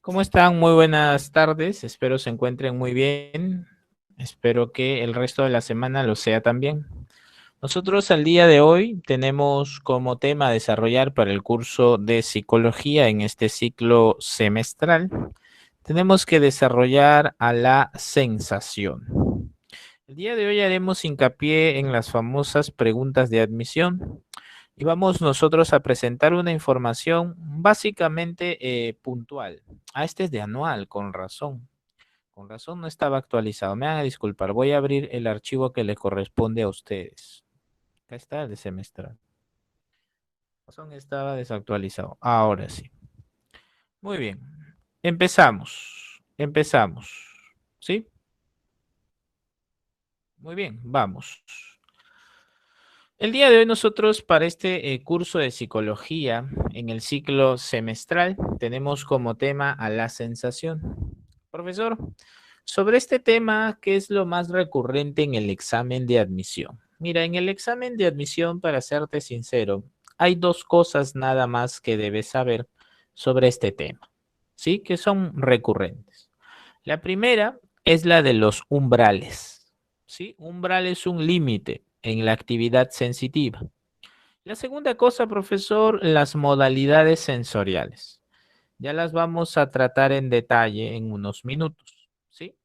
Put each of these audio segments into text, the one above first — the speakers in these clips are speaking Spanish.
¿Cómo están? Muy buenas tardes. Espero se encuentren muy bien. Espero que el resto de la semana lo sea también. Nosotros al día de hoy tenemos como tema desarrollar para el curso de psicología en este ciclo semestral. Tenemos que desarrollar a la sensación. El día de hoy haremos hincapié en las famosas preguntas de admisión y vamos nosotros a presentar una información básicamente puntual. Ah, este es de anual, con razón. Con razón no estaba actualizado. Me van a disculpar. Voy a abrir el archivo que le corresponde a ustedes. Acá está el de semestral. Con razón estaba desactualizado. Ahora sí. Muy bien. Empezamos. Empezamos. ¿Sí? Muy bien. Vamos. El día de hoy nosotros para este curso de psicología en el ciclo semestral tenemos como tema a la sensación. Profesor, sobre este tema, ¿qué es lo más recurrente en el examen de admisión? Mira, en el examen de admisión, para serte sincero, hay dos cosas nada más que debes saber sobre este tema, ¿sí? Que son recurrentes. La primera es la de los umbrales, ¿sí? Umbral es un límite en la actividad sensitiva. La segunda cosa, profesor, las modalidades sensoriales. Ya las vamos a tratar en detalle en unos minutos, ¿sí?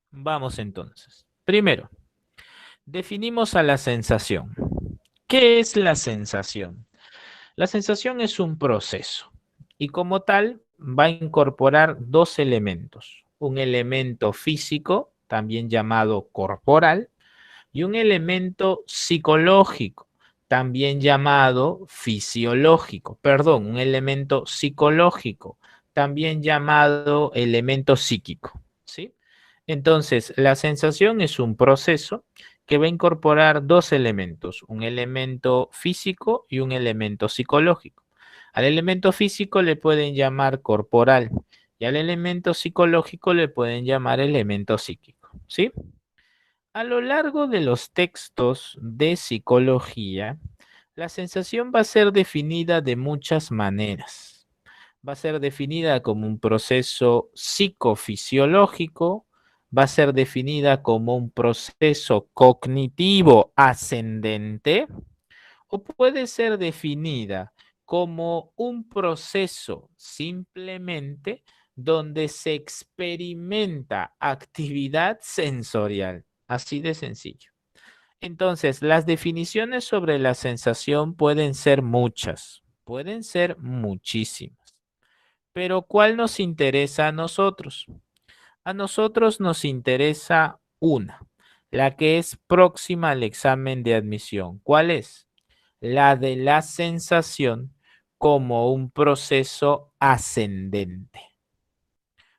Vamos entonces. Primero, definimos a la sensación. ¿Qué es la sensación? La sensación es un proceso y como tal va a incorporar dos elementos. Un elemento físico, también llamado corporal, y un elemento psicológico, también llamado fisiológico. Perdón, un elemento psicológico, también llamado elemento psíquico. ¿Sí? Entonces, la sensación es un proceso que va a incorporar dos elementos, un elemento físico y un elemento psicológico. Al elemento físico le pueden llamar corporal y al elemento psicológico le pueden llamar elemento psíquico. ¿Sí? A lo largo de los textos de psicología, la sensación va a ser definida de muchas maneras. Va a ser definida como un proceso psicofisiológico, va a ser definida como un proceso cognitivo ascendente o puede ser definida como un proceso simplemente donde se experimenta actividad sensorial. Así de sencillo. Entonces, las definiciones sobre la sensación pueden ser muchas, pueden ser muchísimas. Pero ¿cuál nos interesa a nosotros? A nosotros nos interesa una, la que es próxima al examen de admisión. ¿Cuál es? La de la sensación como un proceso ascendente.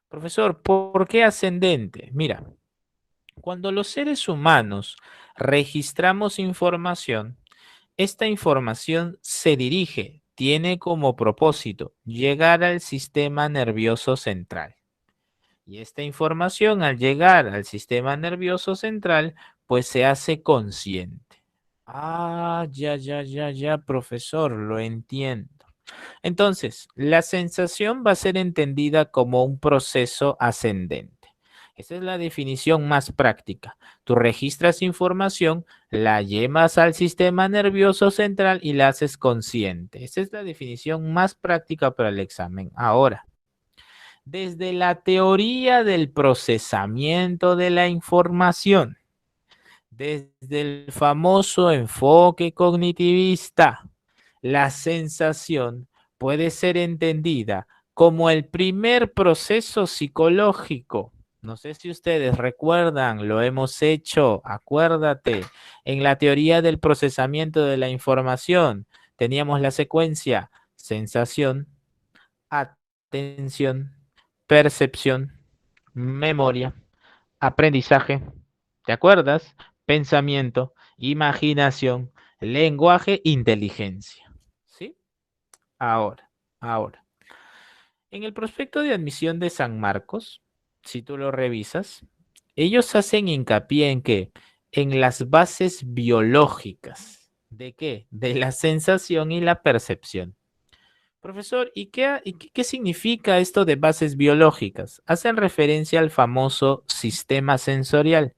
Profesor, ¿por qué ascendente? Mira, cuando los seres humanos registramos información, esta información se dirige, tiene como propósito llegar al sistema nervioso central. Y esta información al llegar al sistema nervioso central, pues se hace consciente. Ah, ya, profesor, lo entiendo. Entonces, la sensación va a ser entendida como un proceso ascendente. Esa es la definición más práctica. Tú registras información, la llevas al sistema nervioso central y la haces consciente. Esa es la definición más práctica para el examen. Ahora, desde la teoría del procesamiento de la información, desde el famoso enfoque cognitivista, la sensación puede ser entendida como el primer proceso psicológico. No sé si ustedes recuerdan, lo hemos hecho, acuérdate, en la teoría del procesamiento de la información teníamos la secuencia sensación, atención, percepción, memoria, aprendizaje, ¿te acuerdas? Pensamiento, imaginación, lenguaje, inteligencia. ¿Sí? Ahora. En el prospecto de admisión de San Marcos, si tú lo revisas, ellos hacen hincapié en que en las bases biológicas. ¿De qué? De la sensación y la percepción. Profesor, ¿y qué significa esto de bases biológicas? Hacen referencia al famoso sistema sensorial,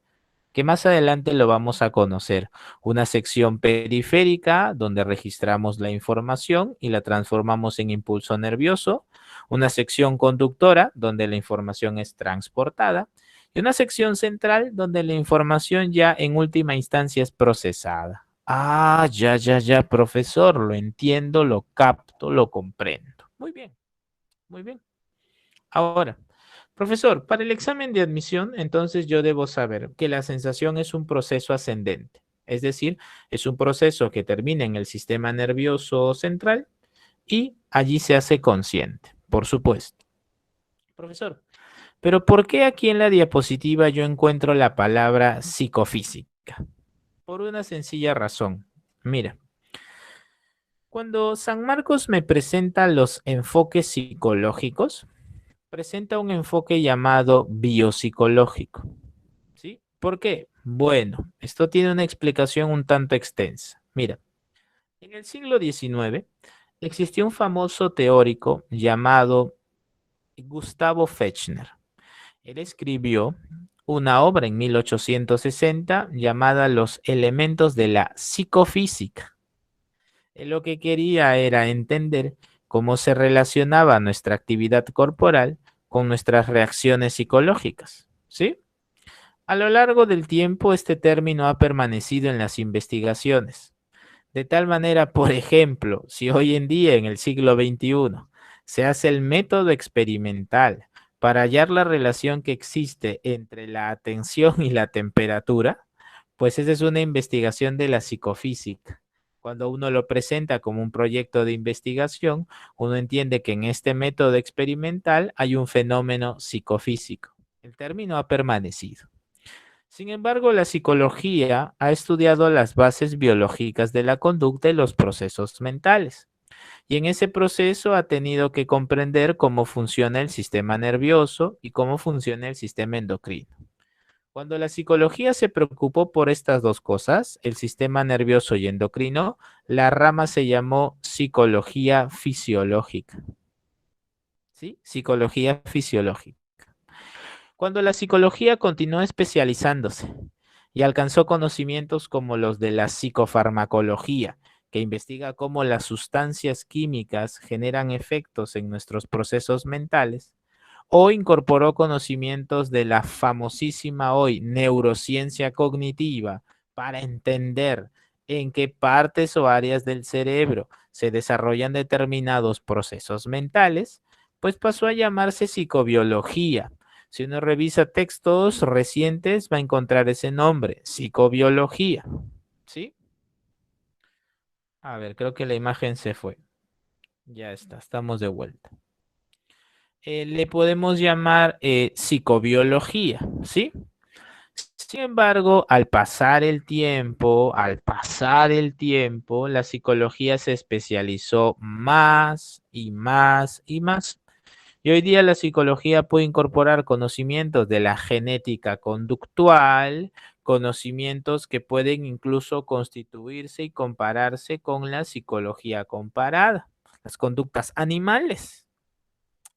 que más adelante lo vamos a conocer. Una sección periférica donde registramos la información y la transformamos en impulso nervioso. Una sección conductora donde la información es transportada. Y una sección central donde la información ya en última instancia es procesada. Ah, ya, profesor, lo entiendo, lo capto, lo comprendo. Muy bien, muy bien. Ahora, profesor, para el examen de admisión, entonces yo debo saber que la sensación es un proceso ascendente, es decir, es un proceso que termina en el sistema nervioso central y allí se hace consciente, por supuesto. Profesor, pero ¿por qué aquí en la diapositiva yo encuentro la palabra psicofísica? Por una sencilla razón. Mira, cuando San Marcos me presenta los enfoques psicológicos, presenta un enfoque llamado biopsicológico. ¿Sí? ¿Por qué? Bueno, esto tiene una explicación un tanto extensa. Mira, en el siglo XIX existió un famoso teórico llamado Gustavo Fechner. Él escribió una obra en 1860 llamada Los elementos de la psicofísica. Él lo que quería era entender cómo se relacionaba nuestra actividad corporal con nuestras reacciones psicológicas. ¿Sí? A lo largo del tiempo, este término ha permanecido en las investigaciones. De tal manera, por ejemplo, si hoy en día, en el siglo XXI, se hace el método experimental para hallar la relación que existe entre la atención y la temperatura, pues esa es una investigación de la psicofísica. Cuando uno lo presenta como un proyecto de investigación, uno entiende que en este método experimental hay un fenómeno psicofísico. El término ha permanecido. Sin embargo, la psicología ha estudiado las bases biológicas de la conducta y los procesos mentales. Y en ese proceso ha tenido que comprender cómo funciona el sistema nervioso y cómo funciona el sistema endocrino. Cuando la psicología se preocupó por estas dos cosas, el sistema nervioso y endocrino, la rama se llamó psicología fisiológica. ¿Sí? Psicología fisiológica. Cuando la psicología continuó especializándose y alcanzó conocimientos como los de la psicofarmacología, que investiga cómo las sustancias químicas generan efectos en nuestros procesos mentales, o incorporó conocimientos de la famosísima hoy neurociencia cognitiva para entender en qué partes o áreas del cerebro se desarrollan determinados procesos mentales, pues pasó a llamarse psicobiología. Si uno revisa textos recientes, va a encontrar ese nombre, psicobiología. ¿Sí? A ver, creo que la imagen se fue. Ya está, estamos de vuelta. Le podemos llamar psicobiología, ¿sí? Sin embargo, al pasar el tiempo, la psicología se especializó más y más y más. Y hoy día la psicología puede incorporar conocimientos de la genética conductual, conocimientos que pueden incluso constituirse y compararse con la psicología comparada, las conductas animales.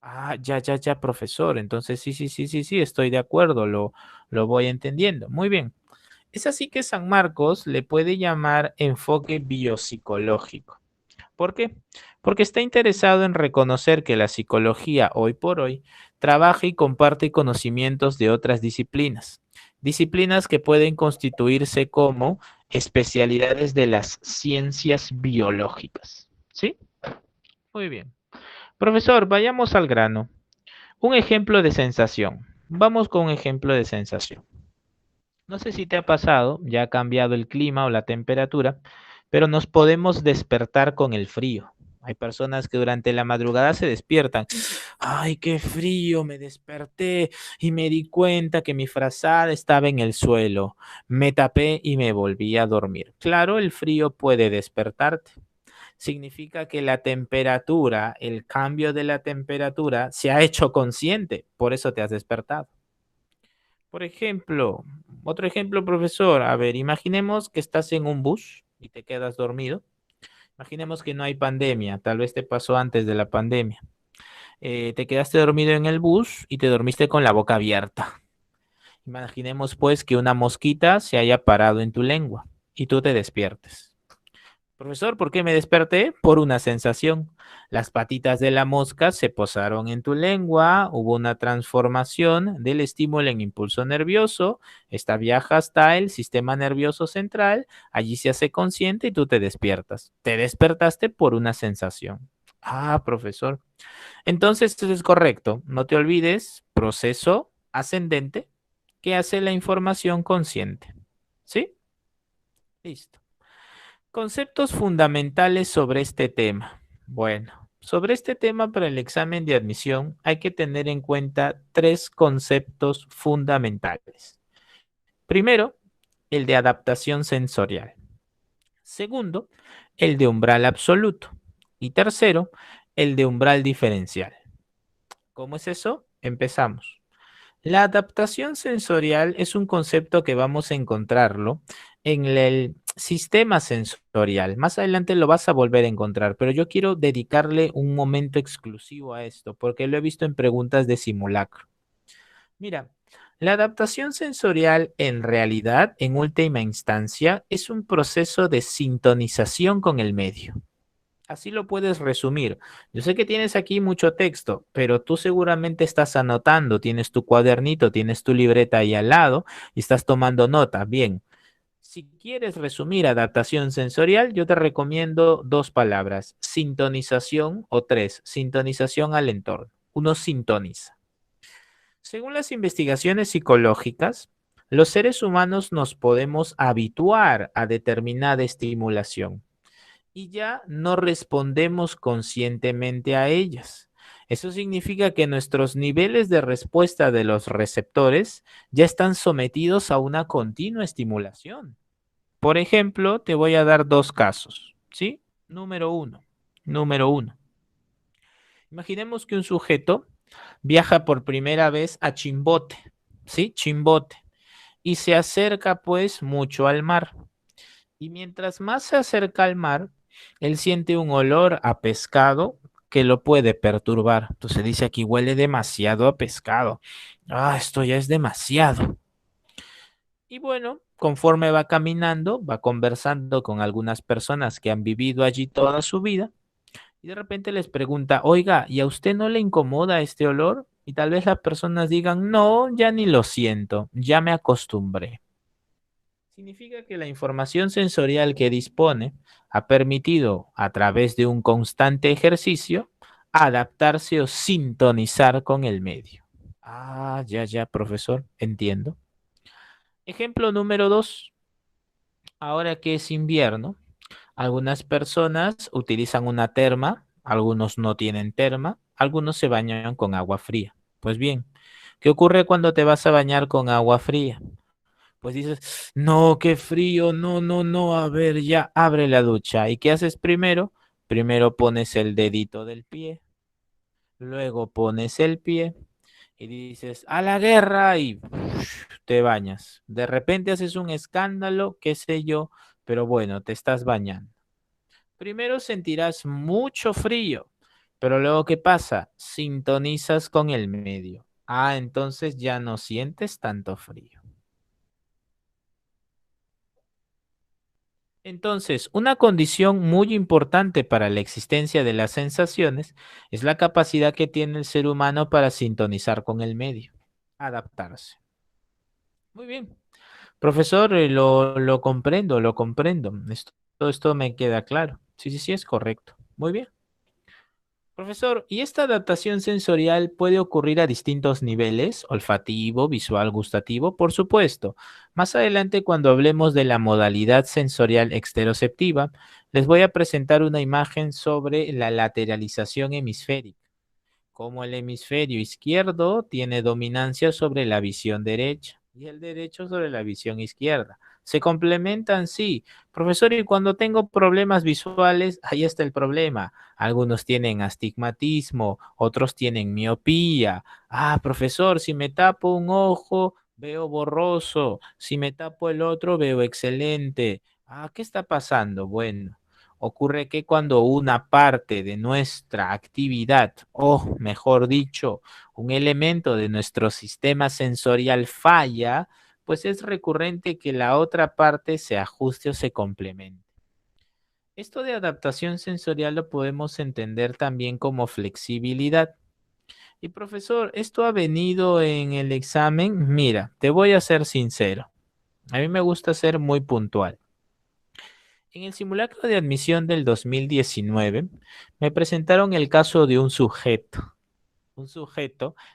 Ah, ya, profesor. Entonces, sí, estoy de acuerdo, lo voy entendiendo. Muy bien. Es así que San Marcos le puede llamar enfoque biopsicológico. ¿Por qué? Porque está interesado en reconocer que la psicología hoy por hoy trabaja y comparte conocimientos de otras disciplinas. Disciplinas que pueden constituirse como especialidades de las ciencias biológicas. ¿Sí? Muy bien. Profesor, vayamos al grano. Un ejemplo de sensación. Vamos con un ejemplo de sensación. No sé si te ha pasado, ya ha cambiado el clima o la temperatura, pero nos podemos despertar con el frío. Hay personas que durante la madrugada se despiertan. Ay, qué frío, me desperté y me di cuenta que mi frazada estaba en el suelo. Me tapé y me volví a dormir. Claro, el frío puede despertarte. Significa que la temperatura, el cambio de la temperatura se ha hecho consciente, por eso te has despertado. Por ejemplo, otro ejemplo, profesor, a ver, imaginemos que estás en un bus y te quedas dormido Imaginemos que no hay pandemia, tal vez te pasó antes de la pandemia. Te quedaste dormido en el bus y te dormiste con la boca abierta. Imaginemos pues que una mosquita se haya parado en tu lengua y tú te despiertes. Profesor, ¿por qué me desperté? Por una sensación. Las patitas de la mosca se posaron en tu lengua, hubo una transformación del estímulo en impulso nervioso, esta viaja hasta el sistema nervioso central, allí se hace consciente y tú te despiertas. Te despertaste por una sensación. Ah, profesor. Entonces, esto es correcto. No te olvides, proceso ascendente que hace la información consciente. ¿Sí? Listo. Conceptos fundamentales sobre este tema. Bueno, sobre este tema para el examen de admisión hay que tener en cuenta tres conceptos fundamentales. Primero, el de adaptación sensorial. Segundo, el de umbral absoluto. Y tercero, el de umbral diferencial. ¿Cómo es eso? Empezamos. La adaptación sensorial es un concepto que vamos a encontrarlo en el sistema sensorial. Más adelante lo vas a volver a encontrar, pero yo quiero dedicarle un momento exclusivo a esto porque lo he visto en preguntas de simulacro. Mira, la adaptación sensorial en realidad, en última instancia, es un proceso de sintonización con el medio. Así lo puedes resumir. Yo sé que tienes aquí mucho texto, pero tú seguramente estás anotando, tienes tu cuadernito, tienes tu libreta ahí al lado y estás tomando nota. Bien, si quieres resumir adaptación sensorial, yo te recomiendo dos palabras, sintonización o tres, sintonización al entorno. Uno sintoniza. Según las investigaciones psicológicas, los seres humanos nos podemos habituar a determinada estimulación y ya no respondemos conscientemente a ellas. Eso significa que nuestros niveles de respuesta de los receptores ya están sometidos a una continua estimulación. Por ejemplo, te voy a dar dos casos, ¿sí? Número uno. Número uno. Imaginemos que un sujeto viaja por primera vez a Chimbote, ¿sí? Chimbote. Y se acerca pues mucho al mar. Y mientras más se acerca al mar, él siente un olor a pescado que lo puede perturbar. Entonces dice aquí huele demasiado a pescado. Ah, esto ya es demasiado. Y bueno, conforme va caminando, va conversando con algunas personas que han vivido allí toda su vida y de repente les pregunta, oiga, ¿y a usted no le incomoda este olor? Y tal vez las personas digan, no, ya ni lo siento, ya me acostumbré. Significa que la información sensorial que dispone ha permitido, a través de un constante ejercicio, adaptarse o sintonizar con el medio. Ah, ya, ya, profesor, entiendo. Ejemplo número dos. Ahora que es invierno, algunas personas utilizan una terma, algunos no tienen terma, algunos se bañan con agua fría. Pues bien, ¿qué ocurre cuando te vas a bañar con agua fría? Pues dices, no, qué frío, no, no, no, a ver, ya abre la ducha. ¿Y qué haces primero? Primero pones el dedito del pie, luego pones el pie y dices, a la guerra y te bañas. De repente haces un escándalo, qué sé yo, pero bueno, te estás bañando. Primero sentirás mucho frío, pero luego ¿qué pasa? Sintonizas con el medio. Ah, entonces ya no sientes tanto frío. Entonces, una condición muy importante para la existencia de las sensaciones es la capacidad que tiene el ser humano para sintonizar con el medio, adaptarse. Muy bien. Profesor, lo comprendo, lo comprendo. Todo esto me queda claro. Sí, sí, sí, es correcto. Muy bien. Profesor, ¿y esta adaptación sensorial puede ocurrir a distintos niveles? Olfativo, visual, gustativo, por supuesto. Más adelante, cuando hablemos de la modalidad sensorial exteroceptiva, les voy a presentar una imagen sobre la lateralización hemisférica, como el hemisferio izquierdo tiene dominancia sobre la visión derecha y el derecho sobre la visión izquierda. Se complementan, sí. Profesor, y cuando tengo problemas visuales, ahí está el problema. Algunos tienen astigmatismo, otros tienen miopía. Ah, profesor, si me tapo un ojo, veo borroso. Si me tapo el otro, veo excelente. Ah, ¿qué está pasando? Bueno. Ocurre que cuando una parte de nuestra actividad, o mejor dicho, un elemento de nuestro sistema sensorial falla, pues es recurrente que la otra parte se ajuste o se complemente. Esto de adaptación sensorial lo podemos entender también como flexibilidad. Y profesor, esto ha venido en el examen. Mira, te voy a ser sincero. A mí me gusta ser muy puntual. En el simulacro de admisión del 2019, me presentaron el caso de un sujeto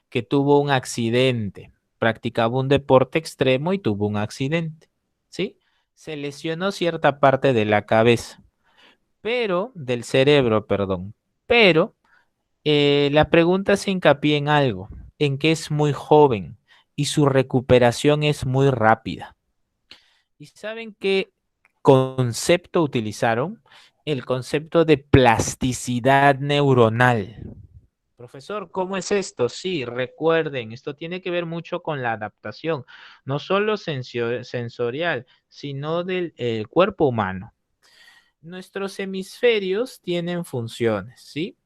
que tuvo un accidente, practicaba un deporte extremo y tuvo un accidente, ¿sí? Se lesionó cierta parte de la cabeza, pero, del cerebro, perdón, pero la pregunta se hincapié en algo, en que es muy joven y su recuperación es muy rápida. ¿Y saben qué concepto utilizaron? El concepto de plasticidad neuronal. Profesor, ¿cómo es esto? Sí, recuerden, esto tiene que ver mucho con la adaptación, no solo sensorial, sino del cuerpo humano. Nuestros hemisferios tienen funciones, ¿sí?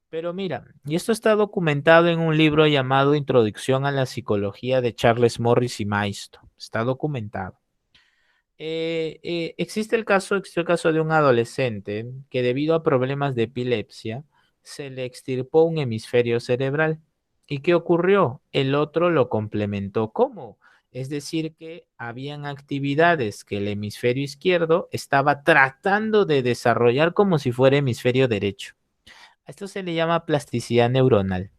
Pero mira, y esto está documentado en un libro llamado Introducción a la Psicología de Charles Morris y Maisto. Está documentado. Existe el caso de un adolescente que debido a problemas de epilepsia se le extirpó un hemisferio cerebral. ¿Y qué ocurrió? El otro lo complementó. ¿Cómo? Es decir, que habían actividades que el hemisferio izquierdo estaba tratando de desarrollar como si fuera hemisferio derecho. A esto se le llama plasticidad neuronal.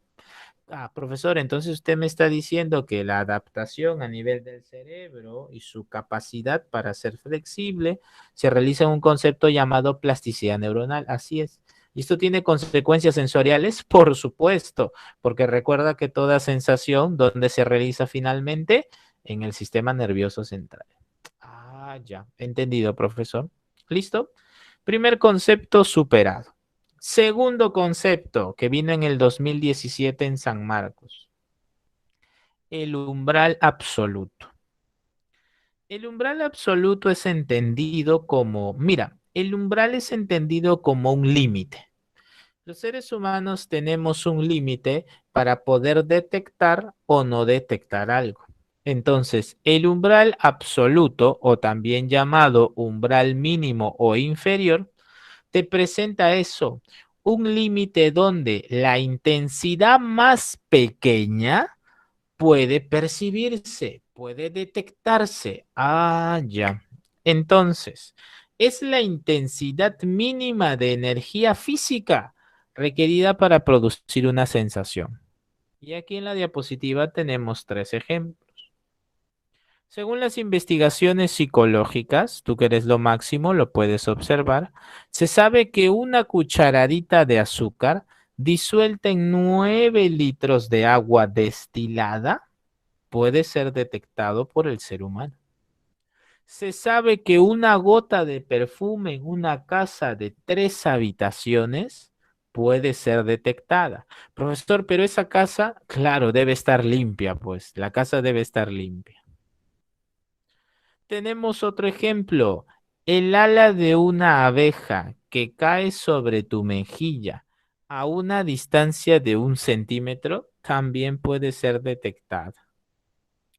Ah, profesor, entonces usted me está diciendo que la adaptación a nivel del cerebro y su capacidad para ser flexible se realiza en un concepto llamado plasticidad neuronal. Así es. ¿Y esto tiene consecuencias sensoriales? Por supuesto, porque recuerda que toda sensación, ¿dónde se realiza finalmente? En el sistema nervioso central. Ah, ya. Entendido, profesor. ¿Listo? Primer concepto superado. Segundo concepto que vino en el 2017 en San Marcos, el umbral absoluto. El umbral absoluto es entendido como, mira, el umbral es entendido como un límite. Los seres humanos tenemos un límite para poder detectar o no detectar algo. Entonces, el umbral absoluto, o también llamado umbral mínimo o inferior, te presenta eso, un límite donde la intensidad más pequeña puede percibirse, puede detectarse. Ah, ya. Entonces, es la intensidad mínima de energía física requerida para producir una sensación. Y aquí en la diapositiva tenemos tres ejemplos. Según las investigaciones psicológicas, tú que eres lo máximo, lo puedes observar, se sabe que una cucharadita de azúcar disuelta en 9 litros de agua destilada puede ser detectado por el ser humano. Se sabe que una gota de perfume en una casa de 3 habitaciones puede ser detectada. Profesor, pero esa casa, claro, debe estar limpia, pues la casa debe estar limpia. Tenemos otro ejemplo, el ala de una abeja que cae sobre tu mejilla a una distancia de 1 centímetro también puede ser detectada.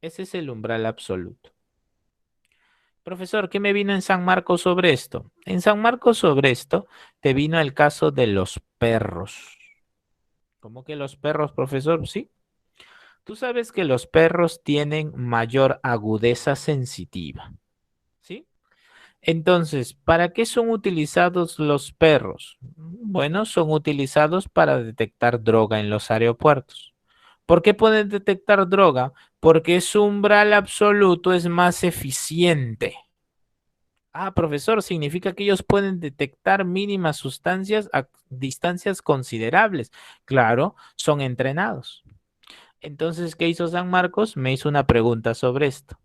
Ese es el umbral absoluto. Profesor, ¿qué me vino en San Marcos sobre esto? En San Marcos sobre esto te vino el caso de los perros. ¿Cómo que los perros, profesor? Sí. Tú sabes que los perros tienen mayor agudeza sensitiva. ¿Sí? Entonces, ¿para qué son utilizados los perros? Bueno, son utilizados para detectar droga en los aeropuertos. ¿Por qué pueden detectar droga? Porque su umbral absoluto es más eficiente. Ah, profesor, significa que ellos pueden detectar mínimas sustancias a distancias considerables. Claro, son entrenados. Entonces, ¿qué hizo San Marcos? Me hizo una pregunta sobre esto.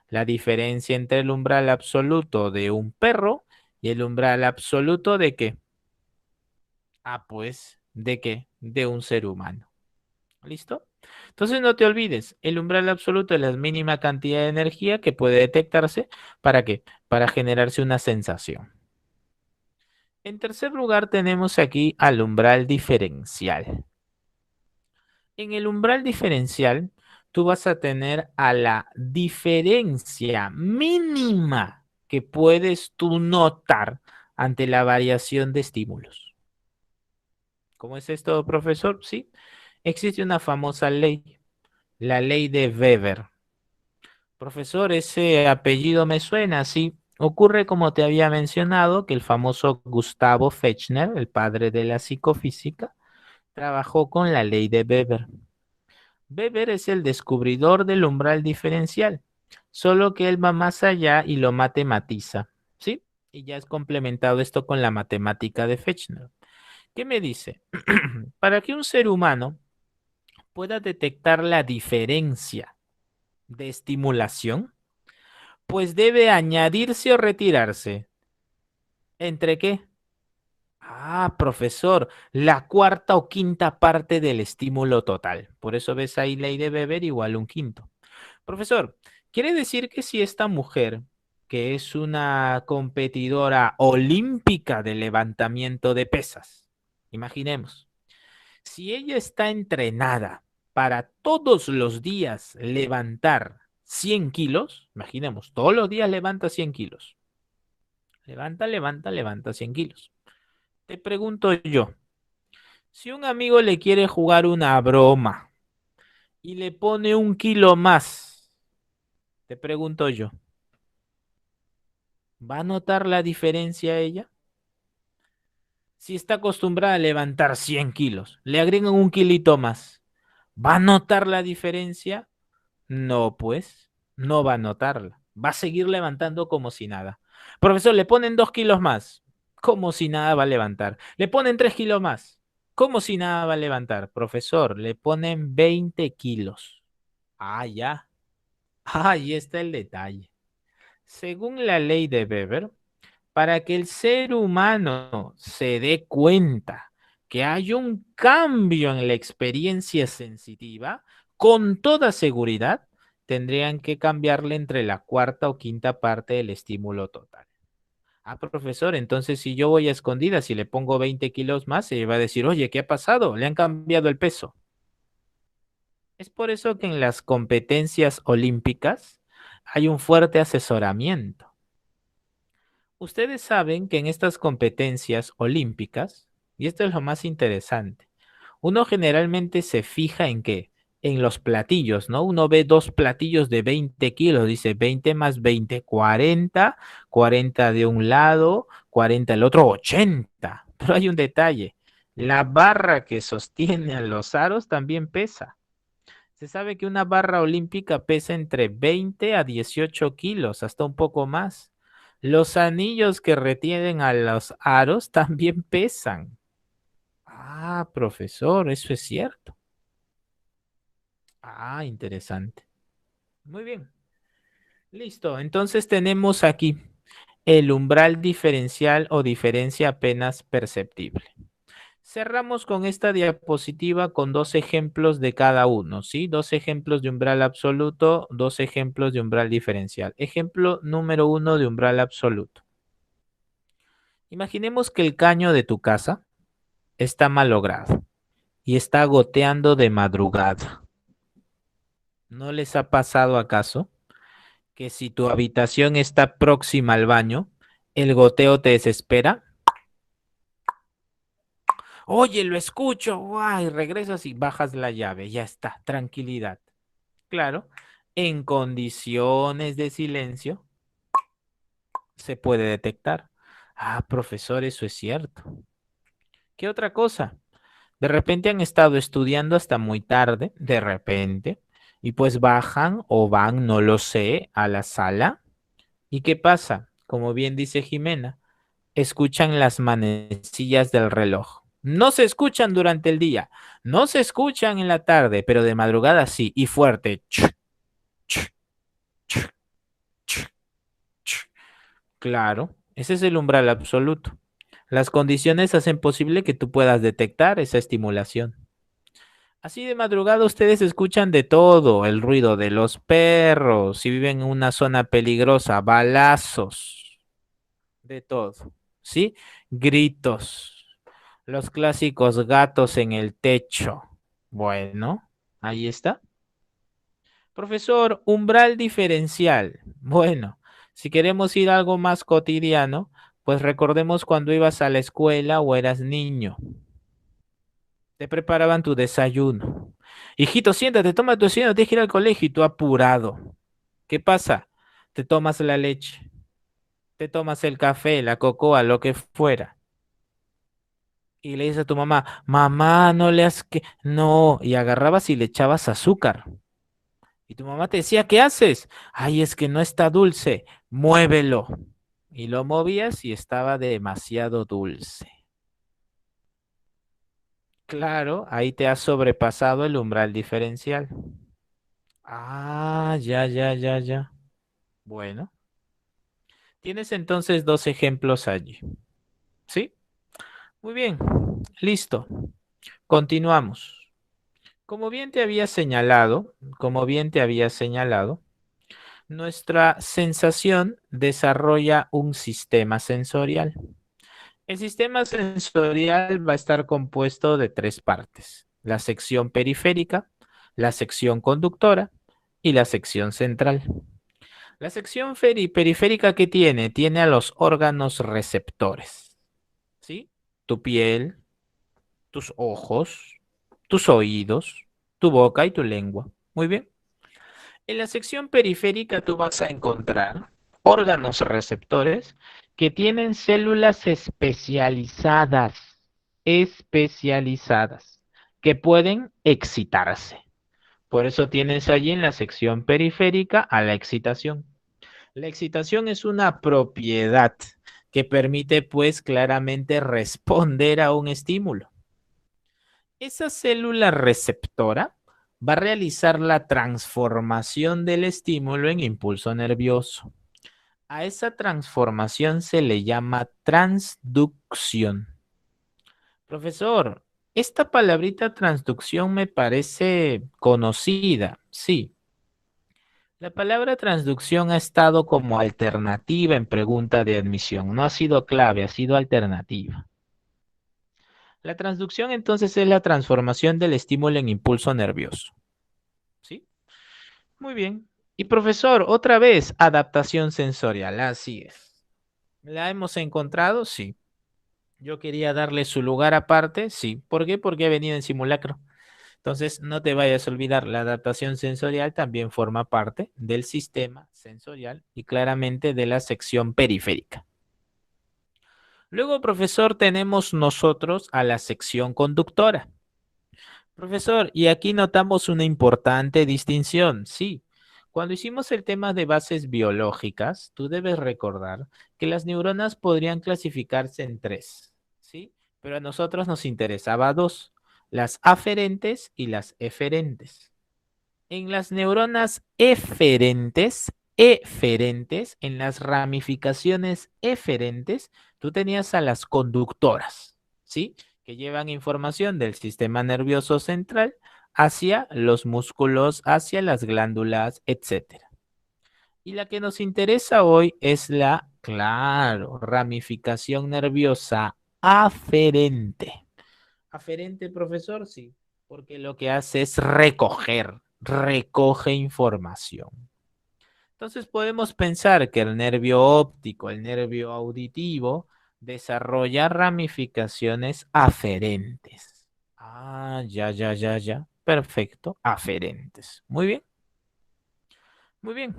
La diferencia entre el umbral absoluto de un perro y el umbral absoluto de qué? Ah, pues, ¿de qué? De un ser humano. ¿Listo? Entonces no te olvides, el umbral absoluto es la mínima cantidad de energía que puede detectarse. ¿Para qué? Para generarse una sensación. En tercer lugar tenemos aquí al umbral diferencial. En el umbral diferencial, tú vas a tener a la diferencia mínima que puedes tú notar ante la variación de estímulos. ¿Cómo es esto, profesor? Sí, existe una famosa ley, la ley de Weber. Profesor, ese apellido me suena, sí. Ocurre como te había mencionado, que el famoso Gustavo Fechner, el padre de la psicofísica, trabajó con la ley de Weber. Weber es el descubridor del umbral diferencial, solo que él va más allá y lo matematiza, ¿sí? Y ya es complementado esto con la matemática de Fechner. ¿Qué me dice? Para que un ser humano pueda detectar la diferencia de estimulación, pues debe añadirse o retirarse. ¿Entre qué? Ah, profesor, la cuarta o quinta parte del estímulo total. Por eso ves ahí ley de Weber igual un quinto. Profesor, quiere decir que si esta mujer, que es una competidora olímpica de levantamiento de pesas, imaginemos, si ella está entrenada para todos los días levantar 100 kilos, imaginemos, todos los días levanta 100 kilos. Levanta 100 kilos. Te pregunto yo, si un amigo le quiere jugar una broma y le pone un kilo más, te pregunto yo, ¿va a notar la diferencia ella? Si está acostumbrada a levantar 100 kilos, le agregan un kilito más, ¿va a notar la diferencia? No, pues, no va a notarla. Va a seguir levantando como si nada. Profesor, le ponen 2 kilos más, como si nada va a levantar. Le ponen 3 kilos más, como si nada va a levantar. Profesor, le ponen 20 kilos. Ah, ya. Ahí está el detalle. Según la ley de Weber, para que el ser humano se dé cuenta que hay un cambio en la experiencia sensitiva, con toda seguridad, tendrían que cambiarle entre la cuarta o quinta parte del estímulo total. Ah, profesor, entonces si yo voy a escondidas y le pongo 20 kilos más, se va a decir, oye, ¿qué ha pasado? Le han cambiado el peso. Es por eso que en las competencias olímpicas hay un fuerte asesoramiento. Ustedes saben que en estas competencias olímpicas, y esto es lo más interesante, uno generalmente se fija en qué, en los platillos, ¿no? Uno ve dos platillos de 20 kilos, dice 20 más 20, 40, 40 de un lado, 40 del otro, 80. Pero hay un detalle, la barra que sostiene a los aros también pesa. Se sabe que una barra olímpica pesa entre 20 a 18 kilos, hasta un poco más. Los anillos que retienen a los aros también pesan. Ah, profesor, eso es cierto. Ah, interesante. Muy bien. Listo. Entonces tenemos aquí el umbral diferencial o diferencia apenas perceptible. Cerramos con esta diapositiva con dos ejemplos de cada uno, ¿sí? Dos ejemplos de umbral absoluto, dos ejemplos de umbral diferencial. Ejemplo número uno de umbral absoluto. Imaginemos que el caño de tu casa está malogrado y está goteando de madrugada. ¿No les ha pasado acaso que si tu habitación está próxima al baño, el goteo te desespera? Oye, lo escucho, guay, regresas y bajas la llave, ya está, tranquilidad. Claro, en condiciones de silencio se puede detectar. Ah, profesor, eso es cierto. ¿Qué otra cosa? De repente han estado estudiando hasta muy tarde, de repente, y pues bajan o van, no lo sé, a la sala. ¿Y qué pasa? Como bien dice Jimena, escuchan las manecillas del reloj. No se escuchan durante el día, no se escuchan en la tarde, pero de madrugada sí, y fuerte. Ch, ch, ch, ch, ch. Claro, ese es el umbral absoluto. Las condiciones hacen posible que tú puedas detectar esa estimulación. Así de madrugada ustedes escuchan de todo, el ruido de los perros, si viven en una zona peligrosa, balazos, de todo. ¿sí? Gritos, los clásicos gatos en el techo. Bueno, ahí está. Profesor, umbral diferencial. Bueno, si queremos ir a algo más cotidiano, pues recordemos cuando ibas a la escuela o eras niño. Te preparaban tu desayuno. Hijito, siéntate, toma tu desayuno, tienes que ir al colegio y tú apurado. ¿Qué pasa? Te tomas la leche, te tomas el café, la cocoa, lo que fuera. Y le dices a tu mamá, mamá, no le has que... No, y agarrabas y le echabas azúcar. Y tu mamá te decía, ¿qué haces? Ay, es que no está dulce, muévelo. Y lo movías y estaba demasiado dulce. Claro, ahí te has sobrepasado el umbral diferencial. Ah, ya, ya, ya, ya. Bueno, tienes entonces dos ejemplos allí. ¿Sí? Muy bien. Listo. Continuamos. Como bien te había señalado, como bien te había señalado, nuestra sensación desarrolla un sistema sensorial. El sistema sensorial va a estar compuesto de tres partes: la sección periférica, la sección conductora y la sección central. La sección periférica que tiene a los órganos receptores, ¿sí? Tu piel, tus ojos, tus oídos, tu boca y tu lengua. Muy bien. En la sección periférica tú vas a encontrar órganos receptores que tienen células especializadas, que pueden excitarse. Por eso tienes allí en la sección periférica a la excitación. La excitación es una propiedad que permite pues claramente responder a un estímulo. Esa célula receptora va a realizar la transformación del estímulo en impulso nervioso. A esa transformación se le llama transducción. Profesor, esta palabrita transducción me parece conocida. Sí, la palabra transducción ha estado como alternativa en pregunta de admisión. No ha sido clave, ha sido alternativa. La transducción entonces es la transformación del estímulo en impulso nervioso. ¿Sí? Muy bien. Y profesor, otra vez, adaptación sensorial. Así es. ¿La hemos encontrado? Sí. Yo quería darle su lugar aparte. Sí. ¿Por qué? Porque he venido en simulacro. Entonces, no te vayas a olvidar, la adaptación sensorial también forma parte del sistema sensorial y claramente de la sección periférica. Luego, profesor, tenemos nosotros a la sección conductora. Profesor, y aquí notamos una importante distinción. Sí, cuando hicimos el tema de bases biológicas, tú debes recordar que las neuronas podrían clasificarse en tres, ¿sí? Pero a nosotros nos interesaba dos: las aferentes y las eferentes. En las neuronas eferentes, en las ramificaciones eferentes, tú tenías a las conductoras, ¿sí? Que llevan información del sistema nervioso central hacia los músculos, hacia las glándulas, etcétera. Y la que nos interesa hoy es la, claro, ramificación nerviosa aferente. Aferente, profesor, sí, porque lo que hace es recoge información. Entonces podemos pensar que el nervio óptico, el nervio auditivo, desarrolla ramificaciones aferentes. Ah, ya, ya, ya, ya. Perfecto, aferentes. Muy bien, muy bien.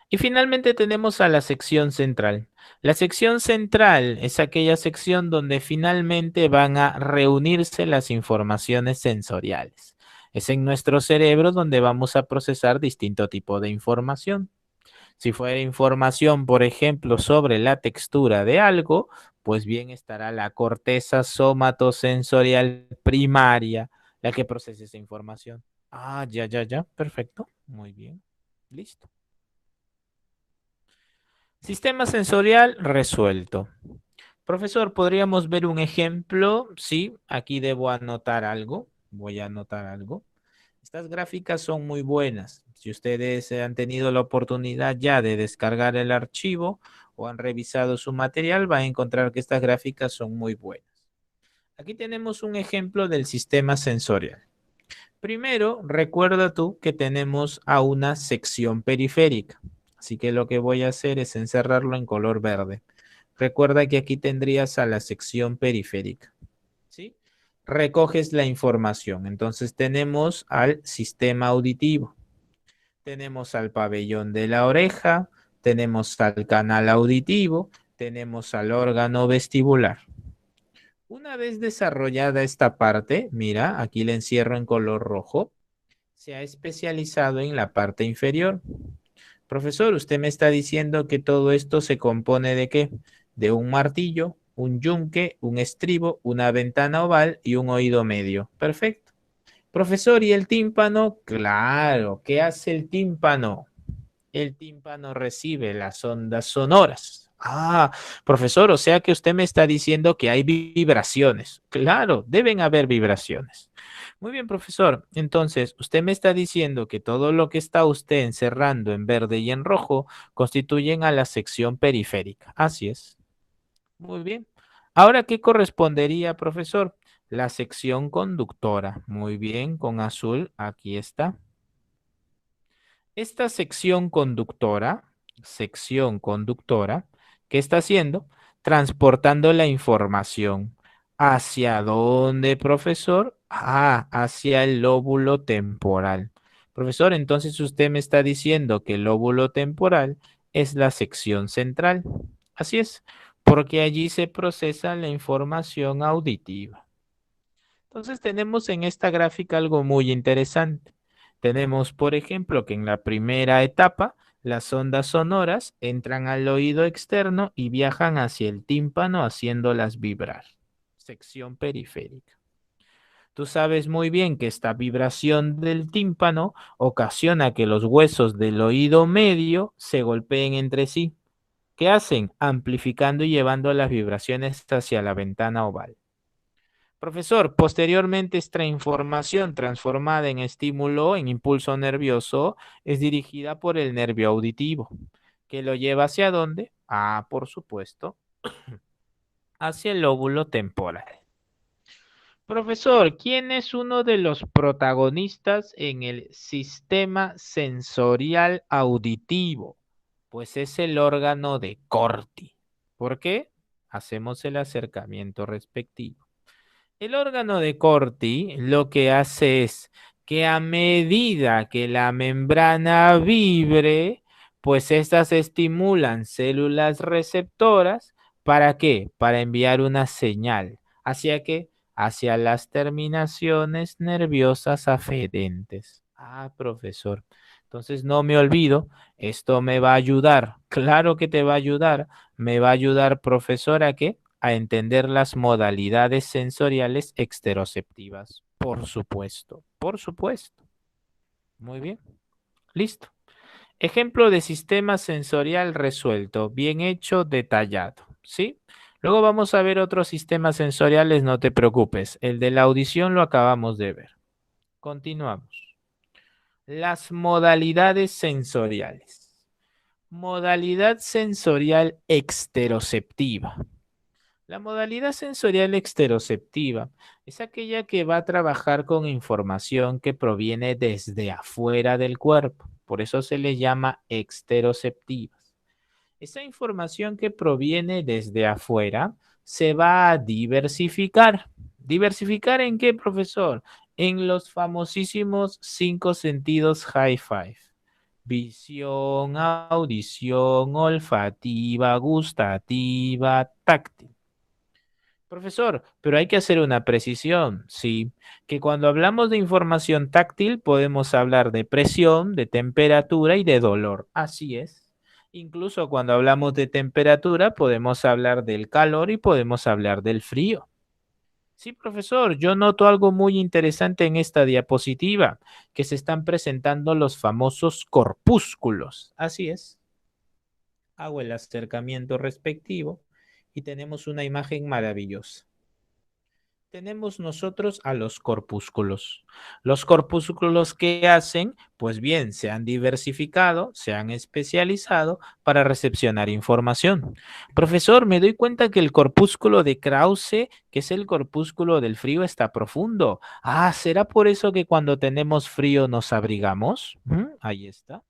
Y finalmente tenemos a la sección central. La sección central es aquella sección donde finalmente van a reunirse las informaciones sensoriales. Es en nuestro cerebro donde vamos a procesar distinto tipo de información. Si fuera información, por ejemplo, sobre la textura de algo, pues bien estará la corteza somatosensorial primaria, la que procesa esa información. Ah, ya, ya, ya. Perfecto. Muy bien. Listo. Sistema sensorial resuelto. Profesor, ¿podríamos ver un ejemplo? Sí, aquí debo anotar algo. Voy a anotar algo. Estas gráficas son muy buenas. Si ustedes han tenido la oportunidad ya de descargar el archivo o han revisado su material, van a encontrar que estas gráficas son muy buenas. Aquí tenemos un ejemplo del sistema sensorial. Primero, recuerda tú que tenemos a una sección periférica. Así que lo que voy a hacer es encerrarlo en color verde. Recuerda que aquí tendrías a la sección periférica. ¿Sí? Recoges la información. Entonces tenemos al sistema auditivo, tenemos al pabellón de la oreja, tenemos al canal auditivo, tenemos al órgano vestibular. Una vez desarrollada esta parte, mira, aquí le encierro en color rojo, se ha especializado en la parte inferior. Profesor, usted me está diciendo que todo esto se compone ¿de qué? De un martillo, un yunque, un estribo, una ventana oval y un oído medio. Perfecto. Profesor, ¿y el tímpano? Claro, ¿qué hace el tímpano? El tímpano recibe las ondas sonoras. Ah, profesor, o sea que usted me está diciendo que hay vibraciones. Claro, deben haber vibraciones. Muy bien, profesor. Entonces, usted me está diciendo que todo lo que está usted encerrando en verde y en rojo constituyen a la sección periférica. Así es. Muy bien. Ahora, ¿qué correspondería, profesor? La sección conductora. Muy bien, con azul, aquí está. Esta sección conductora, ¿qué está haciendo? Transportando la información. ¿Hacia dónde, profesor? Ah, hacia el lóbulo temporal. Profesor, entonces usted me está diciendo que el lóbulo temporal es la sección central. Así es, porque allí se procesa la información auditiva. Entonces tenemos en esta gráfica algo muy interesante. Tenemos, por ejemplo, que en la primera etapa las ondas sonoras entran al oído externo y viajan hacia el tímpano haciéndolas vibrar. Sección periférica. Tú sabes muy bien que esta vibración del tímpano ocasiona que los huesos del oído medio se golpeen entre sí. ¿Qué hacen? Amplificando y llevando las vibraciones hacia la ventana oval. Profesor, posteriormente esta información transformada en estímulo, en impulso nervioso, es dirigida por el nervio auditivo, que lo lleva hacia dónde? Ah, por supuesto, hacia el lóbulo temporal. Profesor, ¿quién es uno de los protagonistas en el sistema sensorial auditivo? Pues es el órgano de Corti. ¿Por qué? Hacemos el acercamiento respectivo. El órgano de Corti lo que hace es que a medida que la membrana vibre, pues estas estimulan células receptoras. ¿Para qué? Para enviar una señal. ¿Hacia qué? Hacia las terminaciones nerviosas aferentes. Ah, profesor. Entonces no me olvido, esto me va a ayudar. Claro que te va a ayudar. Me va a ayudar, profesor, ¿a qué? A entender las modalidades sensoriales exteroceptivas. Por supuesto, por supuesto. Muy bien, listo. Ejemplo de sistema sensorial resuelto, bien hecho, detallado, ¿sí? Luego vamos a ver otros sistemas sensoriales, no te preocupes. El de la audición lo acabamos de ver. Continuamos. Las modalidades sensoriales. Modalidad sensorial exteroceptiva. La modalidad sensorial exteroceptiva es aquella que va a trabajar con información que proviene desde afuera del cuerpo. Por eso se le llama exteroceptivas. Esa información que proviene desde afuera se va a diversificar. ¿Diversificar en qué, profesor? En los famosísimos cinco sentidos high five. Visión, audición, olfativa, gustativa, táctil. Profesor, pero hay que hacer una precisión, sí, que cuando hablamos de información táctil podemos hablar de presión, de temperatura y de dolor. Así es. Incluso cuando hablamos de temperatura podemos hablar del calor y podemos hablar del frío. Sí, profesor, yo noto algo muy interesante en esta diapositiva, que se están presentando los famosos corpúsculos. Así es. Hago el acercamiento respectivo y tenemos una imagen maravillosa. tenemos nosotros a los corpúsculos. Los corpúsculos, ¿qué hacen? Pues bien, se han diversificado, se han especializado para recepcionar información. Profesor, me doy cuenta que el corpúsculo de Krause, que es el corpúsculo del frío, está profundo. Ah, ¿será por eso que cuando tenemos frío nos abrigamos? Ahí está.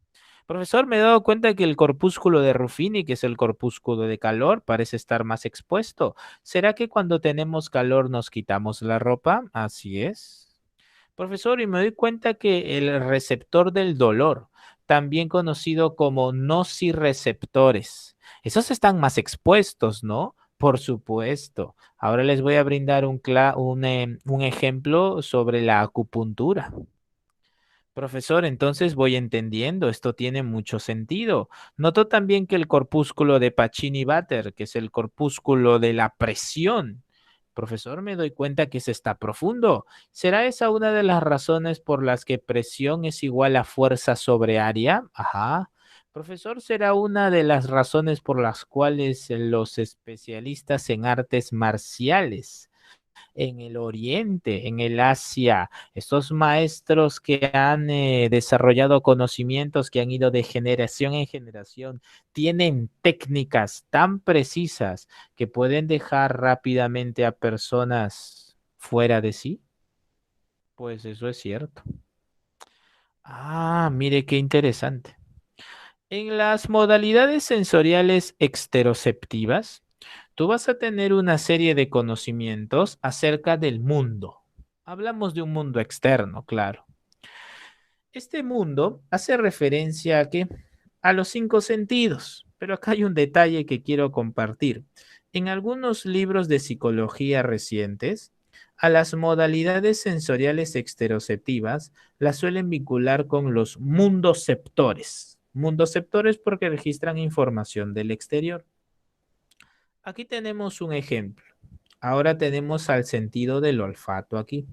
Profesor, me he dado cuenta que el corpúsculo de Ruffini, que es el corpúsculo de calor, parece estar más expuesto. ¿Será que cuando tenemos calor nos quitamos la ropa? Así es. Profesor, y me doy cuenta que el receptor del dolor, también conocido como nociceptores, esos están más expuestos, ¿no? Por supuesto. Ahora les voy a brindar un ejemplo sobre la acupuntura. Profesor, entonces voy entendiendo, esto tiene mucho sentido. Noto también que el corpúsculo de Pacini-Batter, que es el corpúsculo de la presión, profesor, me doy cuenta que se está profundo. ¿Será esa una de las razones por las que presión es igual a fuerza sobre área? Ajá. Profesor, ¿será una de las razones por las cuales los especialistas en artes marciales en el Oriente, en el Asia, estos maestros que han desarrollado conocimientos que han ido de generación en generación, tienen técnicas tan precisas que pueden dejar rápidamente a personas fuera de sí? Pues eso es cierto. Ah, mire qué interesante. En las modalidades sensoriales exteroceptivas, tú vas a tener una serie de conocimientos acerca del mundo. Hablamos de un mundo externo, claro. Este mundo hace referencia a qué? A los cinco sentidos. Pero acá hay un detalle que quiero compartir. En algunos libros de psicología recientes, a las modalidades sensoriales exteroceptivas las suelen vincular con los mundoceptores. Mundoceptores porque registran información del exterior. Aquí tenemos un ejemplo. Ahora tenemos al sentido del olfato aquí.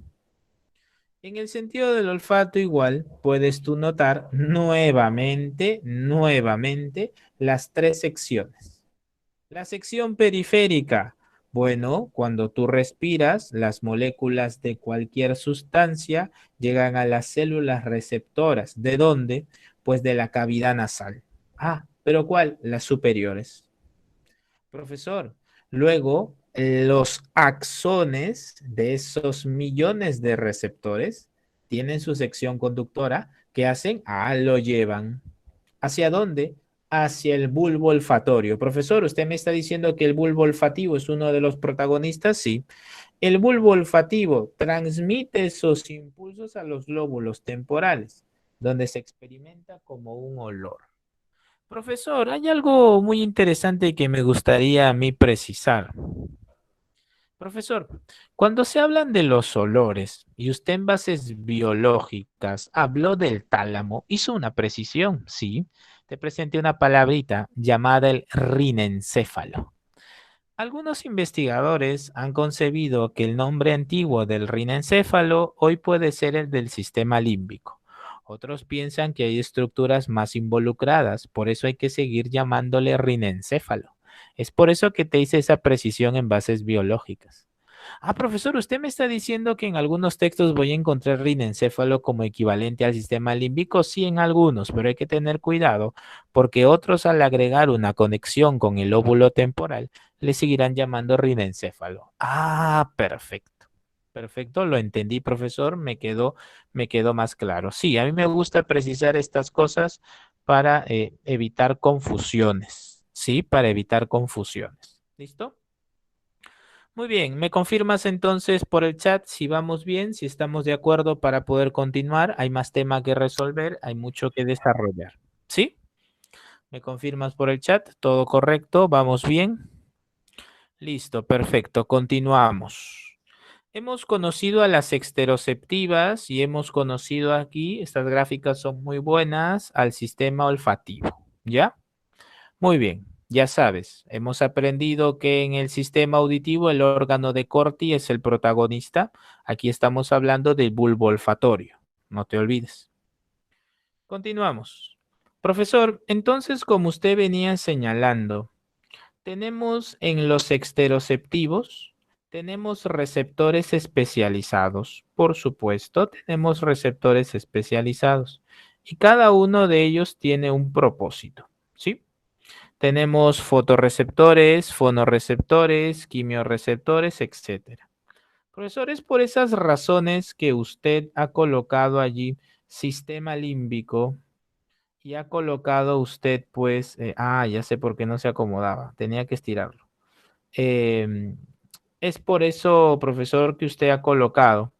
En el sentido del olfato igual puedes tú notar nuevamente las tres secciones. La sección periférica. Bueno, cuando tú respiras, las moléculas de cualquier sustancia llegan a las células receptoras. ¿De dónde? Pues de la cavidad nasal. Ah, ¿pero cuál? Las superiores. Profesor, luego los axones de esos millones de receptores tienen su sección conductora que hacen, lo llevan. ¿Hacia dónde? Hacia el bulbo olfatorio. Profesor, ¿usted me está diciendo que el bulbo olfativo es uno de los protagonistas? Sí. El bulbo olfativo transmite esos impulsos a los lóbulos temporales, donde se experimenta como un olor. Profesor, hay algo muy interesante que me gustaría a mí precisar. Profesor, cuando se hablan de los olores y usted en bases biológicas habló del tálamo, hizo una precisión, sí. Te presenté una palabrita llamada el rinencéfalo. Algunos investigadores han concebido que el nombre antiguo del rinencéfalo hoy puede ser el del sistema límbico. Otros piensan que hay estructuras más involucradas, por eso hay que seguir llamándole rinencéfalo. Es por eso que te hice esa precisión en bases biológicas. Ah, profesor, usted me está diciendo que en algunos textos voy a encontrar rinencéfalo como equivalente al sistema límbico. Sí, en algunos, pero hay que tener cuidado porque otros al agregar una conexión con el lóbulo temporal le seguirán llamando rinencéfalo. Ah, perfecto. Perfecto, lo entendí, profesor, me quedó más claro. Sí, a mí me gusta precisar estas cosas para evitar confusiones. Sí, para evitar confusiones. ¿Listo? Muy bien, ¿me confirmas entonces por el chat si vamos bien, si estamos de acuerdo para poder continuar? Hay más tema que resolver, hay mucho que desarrollar. ¿Sí? ¿Me confirmas por el chat? ¿Todo correcto? ¿Vamos bien? Listo, perfecto. Continuamos. Hemos conocido a las exteroceptivas y hemos conocido aquí, estas gráficas son muy buenas, al sistema olfativo. ¿Ya? Muy bien, ya sabes, hemos aprendido que en el sistema auditivo el órgano de Corti es el protagonista. Aquí estamos hablando del bulbo olfatorio. No te olvides. Continuamos. Profesor, entonces, como usted venía señalando, tenemos en los exteroceptivos Tenemos receptores especializados, por supuesto, tenemos receptores especializados y cada uno de ellos tiene un propósito, ¿sí? Tenemos fotorreceptores, fonorreceptores, quimiorreceptores, etcétera. Profesor, es por esas razones que usted ha colocado allí sistema límbico y ha colocado usted, pues, ya sé por qué no se acomodaba, tenía que estirarlo. Em, es por eso, profesor, que usted ha colocado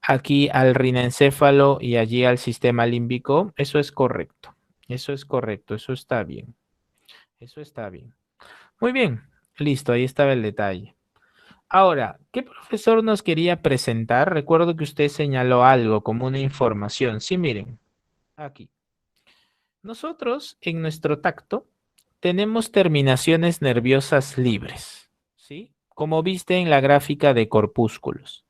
aquí al rinencéfalo y allí al sistema límbico. Eso es correcto. Eso es correcto. Eso está bien. Eso está bien. Muy bien. Listo, ahí estaba el detalle. Ahora, ¿qué profesor nos quería presentar? Recuerdo que usted señaló algo como una información. Sí, miren, aquí. Nosotros en nuestro tacto tenemos terminaciones nerviosas libres, ¿sí? Como viste en la gráfica de corpúsculos.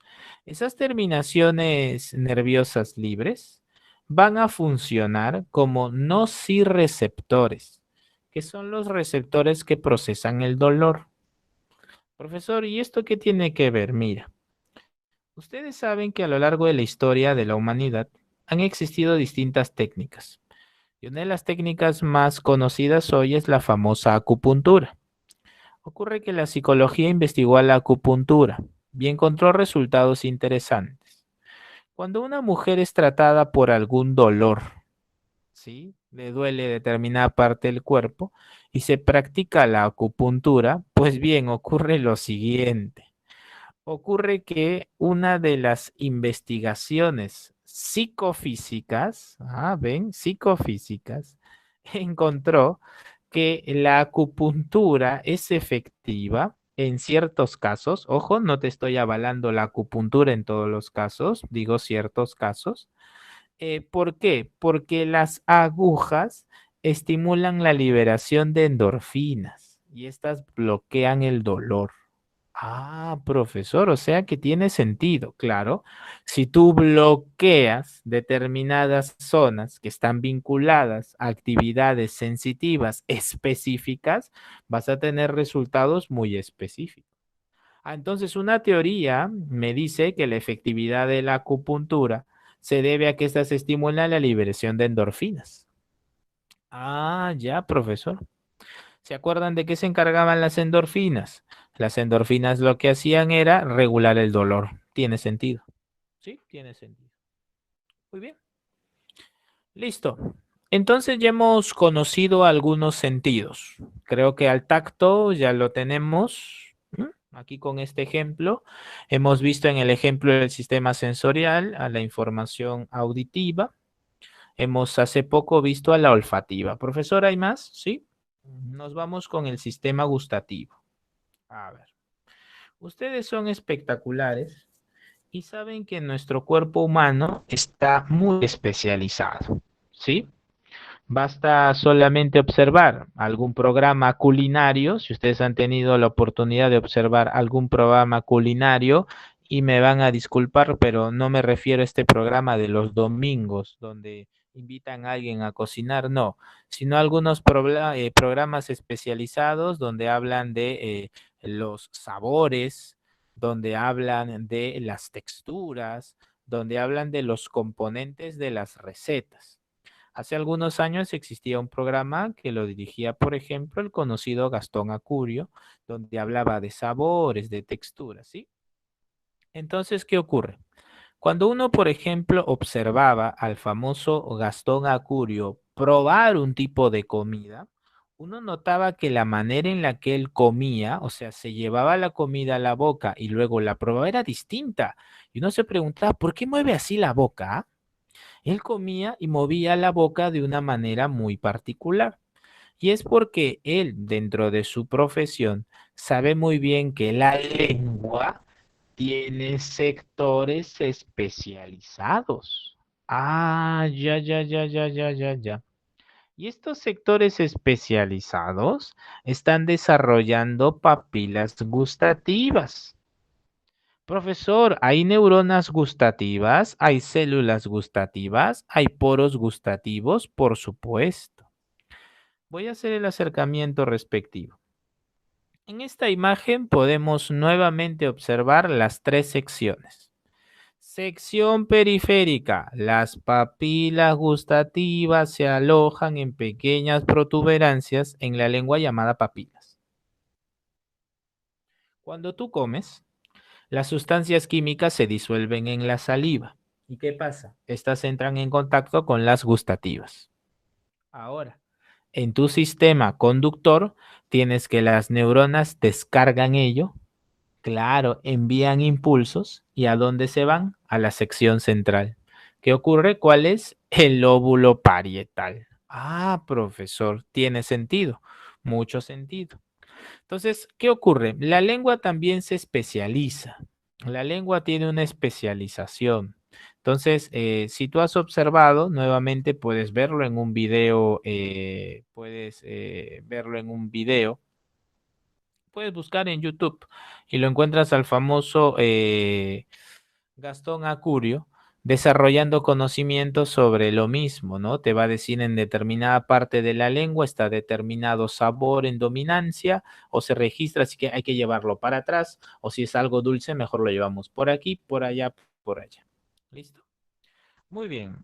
Esas terminaciones nerviosas libres van a funcionar como nociceptores, que son los receptores que procesan el dolor. Profesor, ¿y esto qué tiene que ver? Mira, ustedes saben que a lo largo de la historia de la humanidad han existido distintas técnicas. Y una de las técnicas más conocidas hoy es la famosa acupuntura. Ocurre que la psicología investigó a la acupuntura y encontró resultados interesantes. Cuando una mujer es tratada por algún dolor, ¿sí? Le duele determinada parte del cuerpo y se practica la acupuntura, pues bien, ocurre lo siguiente. Ocurre que una de las investigaciones psicofísicas, ven, psicofísicas, encontró que la acupuntura es efectiva en ciertos casos. Ojo, no te estoy avalando la acupuntura en todos los casos, digo ciertos casos. ¿Por qué? Porque las agujas estimulan la liberación de endorfinas y estas bloquean el dolor. Profesor, o sea que tiene sentido, claro. Si tú bloqueas determinadas zonas que están vinculadas a actividades sensitivas específicas, vas a tener resultados muy específicos. Entonces, una teoría me dice que la efectividad de la acupuntura se debe a que estas estimulan la liberación de endorfinas. Ya, profesor. ¿Se acuerdan de qué se encargaban las endorfinas? Las endorfinas lo que hacían era regular el dolor. ¿Tiene sentido? Sí, tiene sentido. Muy bien. Listo. Entonces ya hemos conocido algunos sentidos. Creo que al tacto ya lo tenemos. Aquí con este ejemplo. Hemos visto en el ejemplo del sistema sensorial a la información auditiva. Hemos hace poco visto a la olfativa. Profesor, ¿hay más? Sí. Nos vamos con el sistema gustativo. A ver, ustedes son espectaculares y saben que nuestro cuerpo humano está muy especializado, ¿sí? Basta solamente observar algún programa culinario, si ustedes han tenido la oportunidad de observar algún programa culinario, y me van a disculpar, pero no me refiero a este programa de los domingos, donde invitan a alguien a cocinar, no, sino algunos programas especializados donde hablan de los sabores, donde hablan de las texturas, donde hablan de los componentes de las recetas. Hace algunos años existía un programa que lo dirigía, por ejemplo, el conocido Gastón Acurio, donde hablaba de sabores, de texturas, ¿sí? Entonces, ¿qué ocurre? Cuando uno, por ejemplo, observaba al famoso Gastón Acurio probar un tipo de comida, uno notaba que la manera en la que él comía, o sea, se llevaba la comida a la boca y luego la probaba, era distinta. Y uno se preguntaba, ¿por qué mueve así la boca? Él comía y movía la boca de una manera muy particular. Y es porque él, dentro de su profesión, sabe muy bien que la lengua tiene sectores especializados. Ya. Y estos sectores especializados están desarrollando papilas gustativas. Profesor, ¿hay neuronas gustativas? ¿Hay células gustativas? ¿Hay poros gustativos? Por supuesto. Voy a hacer el acercamiento respectivo. En esta imagen podemos nuevamente observar las tres secciones. Sección periférica. Las papilas gustativas se alojan en pequeñas protuberancias en la lengua llamada papilas. Cuando tú comes, las sustancias químicas se disuelven en la saliva. ¿Y qué pasa? Estas entran en contacto con las gustativas. Ahora, en tu sistema conductor, tienes que las neuronas descargan ello. Claro, envían impulsos. ¿Y a dónde se van? A la sección central. ¿Qué ocurre? ¿Cuál es? El lóbulo parietal. Ah, profesor, tiene sentido, mucho sentido. Entonces, ¿qué ocurre? La lengua también se especializa. La lengua tiene una especialización. Entonces, si tú has observado, nuevamente puedes verlo en un video, verlo en un video. Puedes buscar en YouTube y lo encuentras al famoso Gastón Acurio desarrollando conocimientos sobre lo mismo, ¿no? Te va a decir en determinada parte de la lengua está determinado sabor en dominancia o se registra, así que hay que llevarlo para atrás o si es algo dulce, mejor lo llevamos por aquí, por allá, por allá. ¿Listo? Muy bien.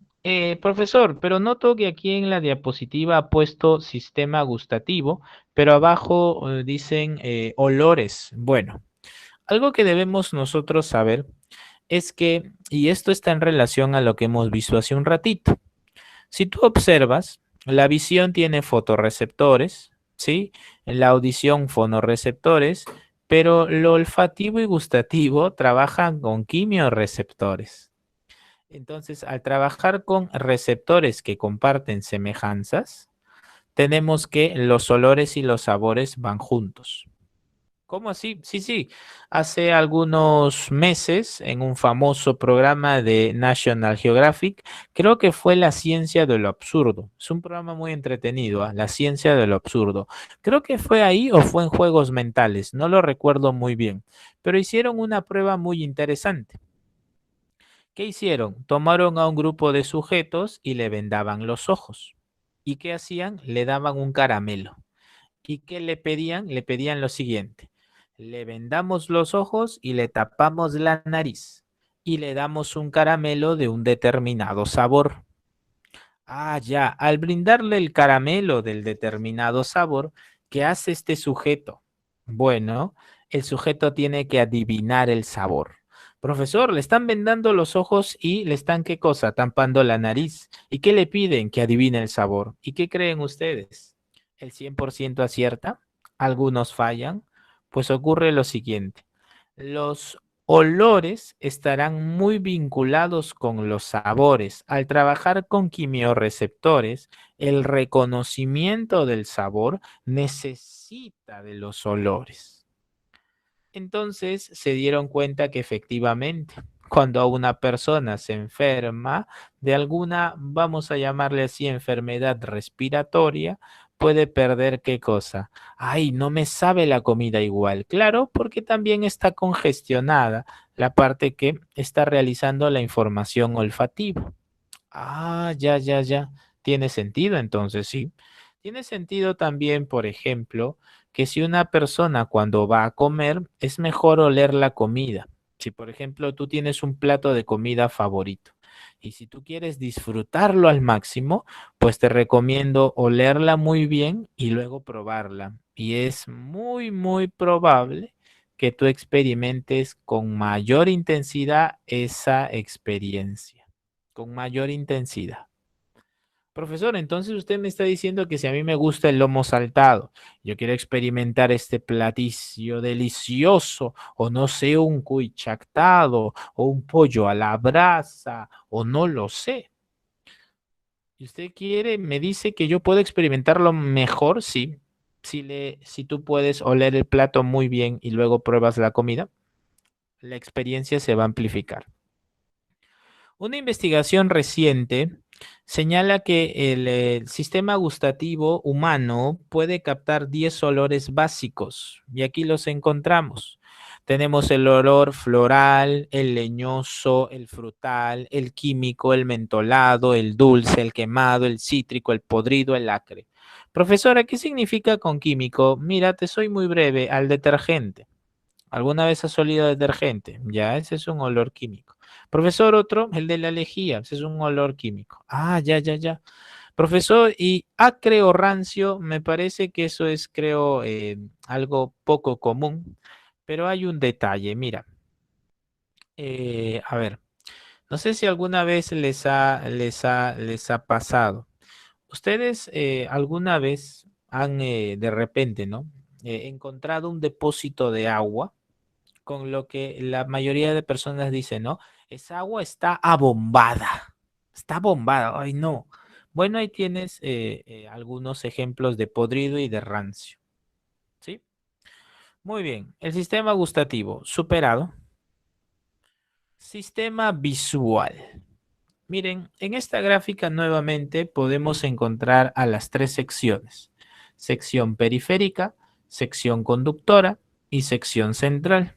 Profesor, pero noto que aquí en la diapositiva ha puesto sistema gustativo, pero abajo dicen olores. Bueno, algo que debemos nosotros saber es que, y esto está en relación a lo que hemos visto hace un ratito, si tú observas, la visión tiene fotorreceptores, ¿sí? La audición fonorreceptores, pero lo olfativo y gustativo trabajan con quimiorreceptores. Entonces, al trabajar con receptores que comparten semejanzas, tenemos que los olores y los sabores van juntos. ¿Cómo así? Sí, sí. Hace algunos meses, en un famoso programa de National Geographic, creo que fue La ciencia de lo absurdo. Es un programa muy entretenido, ¿ah? La ciencia de lo absurdo. Creo que fue ahí o fue en Juegos Mentales, no lo recuerdo muy bien, pero hicieron una prueba muy interesante. ¿Qué hicieron? Tomaron a un grupo de sujetos y le vendaban los ojos. ¿Y qué hacían? Le daban un caramelo. ¿Y qué le pedían? Le pedían lo siguiente. Le vendamos los ojos y le tapamos la nariz. Y le damos un caramelo de un determinado sabor. Ah, ya. Al brindarle el caramelo del determinado sabor, ¿qué hace este sujeto? Bueno, el sujeto tiene que adivinar el sabor. Profesor, le están vendando los ojos y le están, ¿qué cosa? Tampando la nariz. ¿Y qué le piden? Que adivine el sabor. ¿Y qué creen ustedes? ¿El 100% acierta? ¿Algunos fallan? Pues ocurre lo siguiente. Los olores estarán muy vinculados con los sabores. Al trabajar con quimiorreceptores, el reconocimiento del sabor necesita de los olores. Entonces se dieron cuenta que efectivamente, cuando a una persona se enferma de alguna, vamos a llamarle así, enfermedad respiratoria, puede perder qué cosa. Ay, no me sabe la comida igual. Claro, porque también está congestionada la parte que está realizando la información olfativa. Ah, ya, ya, ya. Tiene sentido entonces, sí. Tiene sentido también, por ejemplo, que si una persona cuando va a comer es mejor oler la comida. Si, por ejemplo, tú tienes un plato de comida favorito y si tú quieres disfrutarlo al máximo, pues te recomiendo olerla muy bien y luego probarla. Y es muy, muy probable que tú experimentes con mayor intensidad esa experiencia con mayor intensidad. Profesor, entonces usted me está diciendo que si a mí me gusta el lomo saltado, yo quiero experimentar este platillo delicioso, o no sé, un cuy chactado, o un pollo a la brasa, o no lo sé. Y usted quiere, me dice que yo puedo experimentarlo mejor, sí. Si tú puedes oler el plato muy bien y luego pruebas la comida, la experiencia se va a amplificar. Una investigación reciente señala que el sistema gustativo humano puede captar 10 olores básicos y aquí los encontramos. Tenemos el olor floral, el leñoso, el frutal, el químico, el mentolado, el dulce, el quemado, el cítrico, el podrido, el acre. Profesora, ¿qué significa con químico? Mira, te soy muy breve, al detergente. ¿Alguna vez has olido detergente? Ya, ese es un olor químico. Profesor, otro, el de la lejía, ese es un olor químico. Ah, ya, ya, ya. Profesor, y acre o rancio, me parece que eso es, creo, algo poco común, pero hay un detalle, mira, a ver, no sé si alguna vez les ha pasado. ¿Ustedes alguna vez han de repente, ¿no? Encontrado un depósito de agua con lo que la mayoría de personas dicen, ¿no? Esa agua está bombada, ay no. Bueno, ahí tienes algunos ejemplos de podrido y de rancio, ¿sí? Muy bien, el sistema gustativo, superado. Sistema visual. Miren, en esta gráfica nuevamente podemos encontrar a las tres secciones. Sección periférica, sección conductora y sección central.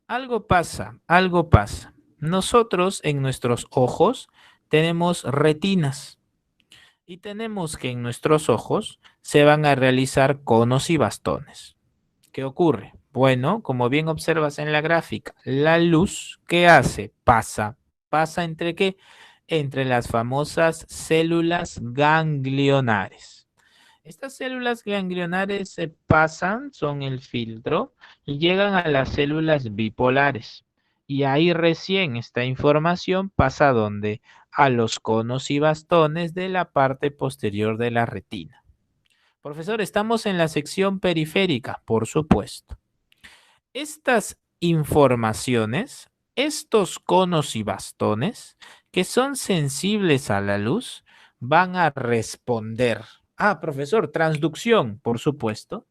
Algo pasa, algo pasa. Nosotros en nuestros ojos tenemos retinas y tenemos que en nuestros ojos se van a realizar conos y bastones. ¿Qué ocurre? Bueno, como bien observas en la gráfica, la luz, ¿qué hace? Pasa. ¿Pasa entre qué? Entre las famosas células ganglionares. Estas células ganglionares se pasan, son el filtro, y llegan a las células bipolares. Y ahí recién esta información pasa a donde? A los conos y bastones de la parte posterior de la retina. Profesor, estamos en la sección periférica, por supuesto. Estas informaciones, estos conos y bastones, que son sensibles a la luz, van a responder. Ah, profesor, transducción, por supuesto.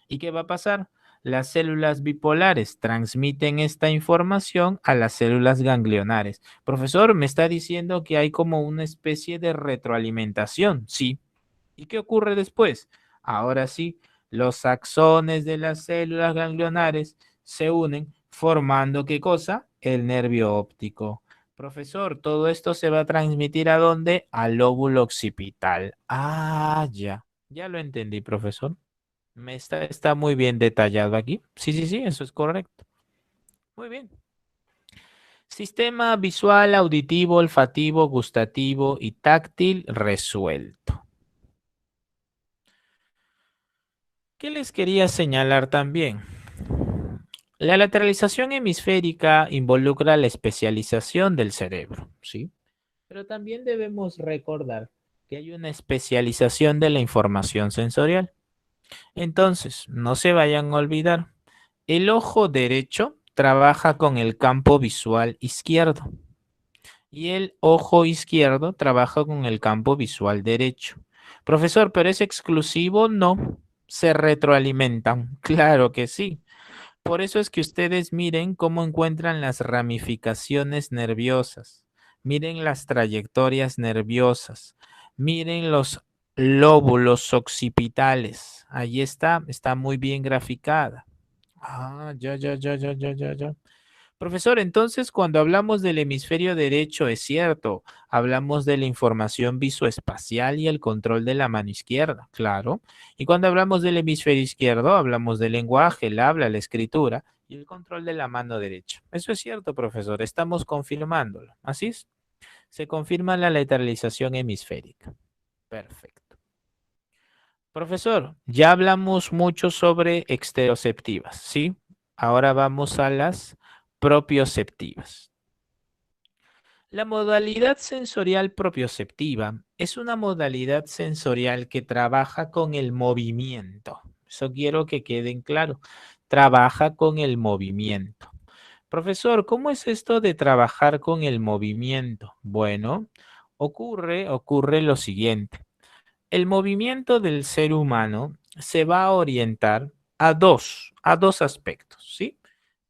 ¿Y qué va a pasar? Las células bipolares transmiten esta información a las células ganglionares. Profesor, me está diciendo que hay como una especie de retroalimentación. Sí. ¿Y qué ocurre después? Ahora sí, los axones de las células ganglionares se unen formando ¿qué cosa? El nervio óptico. Profesor, todo esto se va a transmitir ¿a dónde? Al lóbulo occipital. Ah, ya. Ya lo entendí, profesor. Está muy bien detallado aquí. Sí, sí, sí, eso es correcto. Muy bien. Sistema visual, auditivo, olfativo, gustativo y táctil resuelto. ¿Qué les quería señalar también? La lateralización hemisférica involucra la especialización del cerebro, ¿sí? Pero también debemos recordar que hay una especialización de la información sensorial. Entonces, no se vayan a olvidar, el ojo derecho trabaja con el campo visual izquierdo y el ojo izquierdo trabaja con el campo visual derecho. Profesor, ¿pero es exclusivo? No, se retroalimentan. Claro que sí. Por eso es que ustedes miren cómo encuentran las ramificaciones nerviosas, miren las trayectorias nerviosas, miren los lóbulos occipitales. Ahí está muy bien graficada. Ah, ya, ya, ya, ya, ya, ya, ya. Profesor, entonces cuando hablamos del hemisferio derecho, es cierto, hablamos de la información visoespacial y el control de la mano izquierda, claro. Y cuando hablamos del hemisferio izquierdo, hablamos del lenguaje, el habla, la escritura y el control de la mano derecha. Eso es cierto, profesor, estamos confirmándolo. Así es, se confirma la lateralización hemisférica. Perfecto. Profesor, ya hablamos mucho sobre exteroceptivas, ¿sí? Ahora vamos a las propioceptivas. La modalidad sensorial propioceptiva es una modalidad sensorial que trabaja con el movimiento. Eso quiero que queden claro. Trabaja con el movimiento. Profesor, ¿cómo es esto de trabajar con el movimiento? Bueno, ocurre lo siguiente. El movimiento del ser humano se va a orientar a dos aspectos, ¿sí?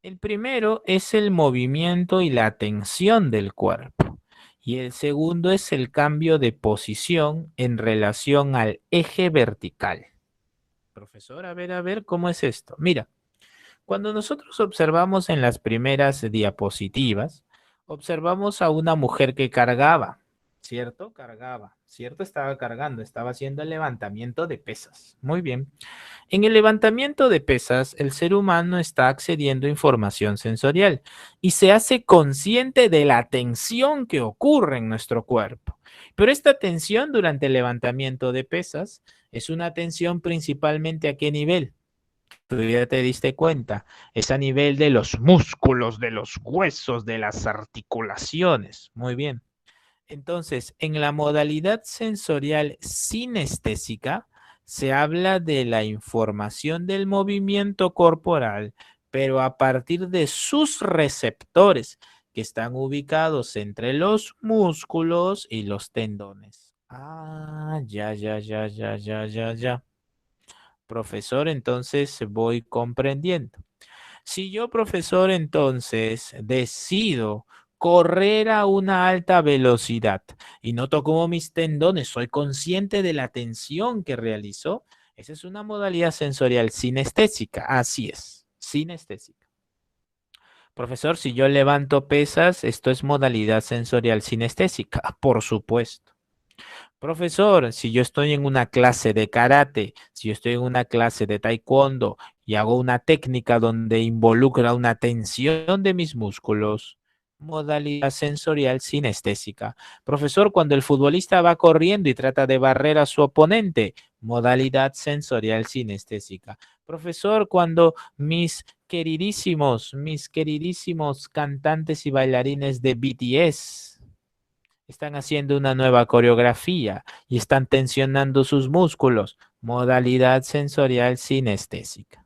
El primero es el movimiento y la tensión del cuerpo. Y el segundo es el cambio de posición en relación al eje vertical. Profesor, a ver, ¿cómo es esto? Mira, cuando nosotros observamos en las primeras diapositivas, observamos a una mujer que cargaba. ¿cierto? Cargaba, ¿cierto? Estaba cargando, estaba haciendo el levantamiento de pesas. Muy bien. En el levantamiento de pesas, el ser humano está accediendo a información sensorial y se hace consciente de la tensión que ocurre en nuestro cuerpo. Pero esta tensión durante el levantamiento de pesas es una tensión principalmente ¿a qué nivel? Tú ya te diste cuenta, es a nivel de los músculos, de los huesos, de las articulaciones. Muy bien. Entonces, en la modalidad sensorial sinestésica se habla de la información del movimiento corporal, pero a partir de sus receptores que están ubicados entre los músculos y los tendones. Ah, ya. Profesor, entonces voy comprendiendo. Si yo, profesor, entonces decido correr a una alta velocidad y noto cómo mis tendones, soy consciente de la tensión que realizó, esa es una modalidad sensorial sinestésica. Así es, sinestésica. Profesor, si yo levanto pesas, esto es modalidad sensorial sinestésica, por supuesto. Profesor, si yo estoy en una clase de karate, si yo estoy en una clase de taekwondo y hago una técnica donde involucra una tensión de mis músculos, modalidad sensorial sinestésica. Profesor, cuando el futbolista va corriendo y trata de barrer a su oponente, modalidad sensorial sinestésica. Profesor, cuando mis queridísimos cantantes y bailarines de BTS están haciendo una nueva coreografía y están tensionando sus músculos. Modalidad sensorial sinestésica.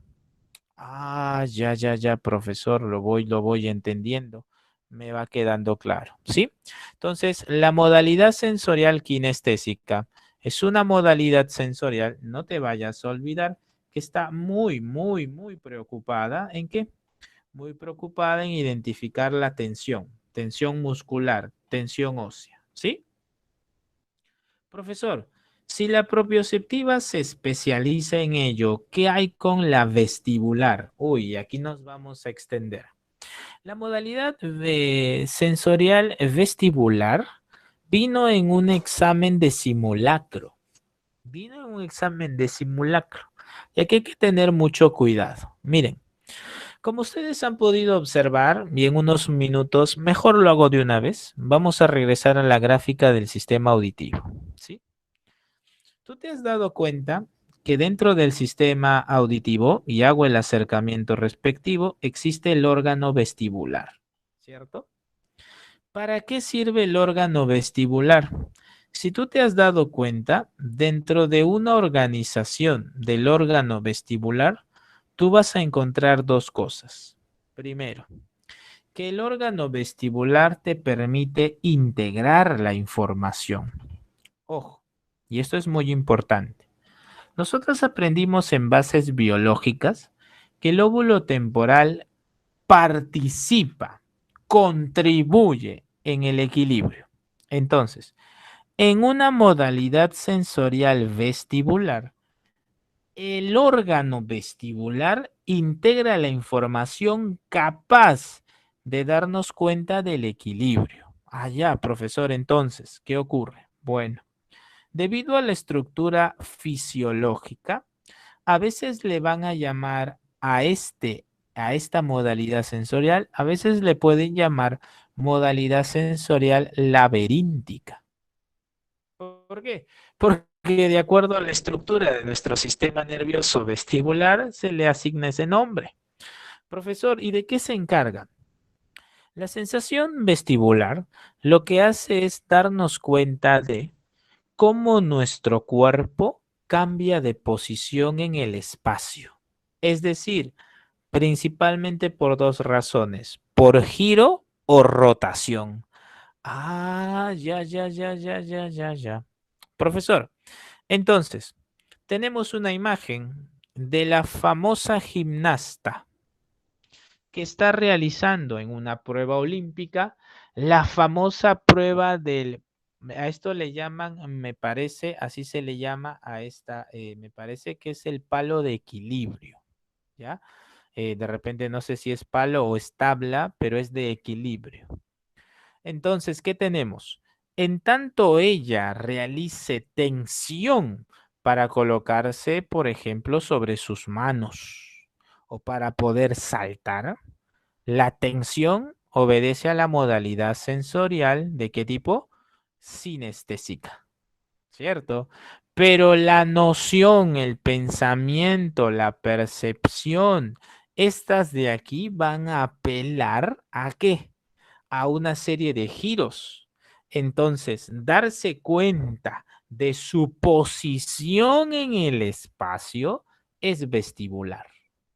Ah, ya, profesor, lo voy entendiendo. Me va quedando claro, ¿sí? Entonces, la modalidad sensorial kinestésica es una modalidad sensorial, no te vayas a olvidar, que está muy preocupada. ¿En qué? Muy preocupada en identificar la tensión muscular, tensión ósea, ¿sí? Profesor, si la propioceptiva se especializa en ello, ¿qué hay con la vestibular? Uy, aquí nos vamos a extender. La modalidad de sensorial vestibular vino en un examen de simulacro. Vino en un examen de simulacro. Y aquí hay que tener mucho cuidado. Miren, como ustedes han podido observar, y en unos minutos, mejor lo hago de una vez, vamos a regresar a la gráfica del sistema auditivo. ¿Sí? ¿Tú te has dado cuenta que dentro del sistema auditivo, y hago el acercamiento respectivo, existe el órgano vestibular? ¿Cierto? ¿Para qué sirve el órgano vestibular? Si tú te has dado cuenta, dentro de una organización del órgano vestibular, tú vas a encontrar dos cosas. Primero, que el órgano vestibular te permite integrar la información. Ojo, y esto es muy importante. Nosotros aprendimos en bases biológicas que el óvulo temporal participa, contribuye en el equilibrio. Entonces, en una modalidad sensorial vestibular, el órgano vestibular integra la información capaz de darnos cuenta del equilibrio. Ah, ya, profesor, entonces, ¿qué ocurre? Bueno, debido a la estructura fisiológica, a veces le van a llamar a esta modalidad sensorial, a veces le pueden llamar modalidad sensorial laberíntica. ¿Por qué? Porque de acuerdo a la estructura de nuestro sistema nervioso vestibular se le asigna ese nombre. Profesor, ¿y de qué se encarga? La sensación vestibular lo que hace es darnos cuenta de cómo nuestro cuerpo cambia de posición en el espacio. Es decir, principalmente por dos razones, por giro o rotación. Ah, ya. Profesor, entonces, tenemos una imagen de la famosa gimnasta que está realizando en una prueba olímpica la famosa prueba a esto le llaman, me parece, así se le llama a esta, me parece que es el palo de equilibrio, ¿ya? De repente no sé si es palo o es tabla, pero es de equilibrio. Entonces, ¿qué tenemos? En tanto ella realice tensión para colocarse, por ejemplo, sobre sus manos o para poder saltar, la tensión obedece a la modalidad sensorial de qué tipo? Sinestésica, ¿cierto? Pero la noción, el pensamiento, la percepción, estas de aquí van a apelar ¿a qué? A una serie de giros. Entonces, darse cuenta de su posición en el espacio es vestibular.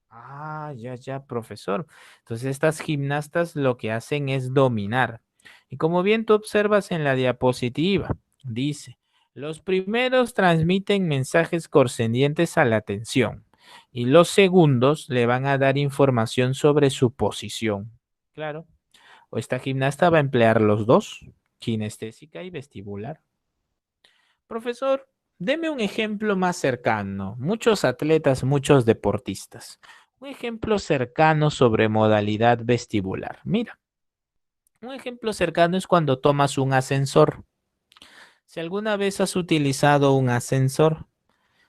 Ah, ya, ya, profesor. Entonces, estas gimnastas lo que hacen es dominar. Y como bien tú observas en la diapositiva, dice, los primeros transmiten mensajes correspondientes a la atención y los segundos le van a dar información sobre su posición. Claro, o esta gimnasta va a emplear los dos, kinestésica y vestibular. Profesor, deme un ejemplo más cercano. Muchos atletas, muchos deportistas. Un ejemplo cercano sobre modalidad vestibular. Mira, un ejemplo cercano es cuando tomas un ascensor. Si alguna vez has utilizado un ascensor,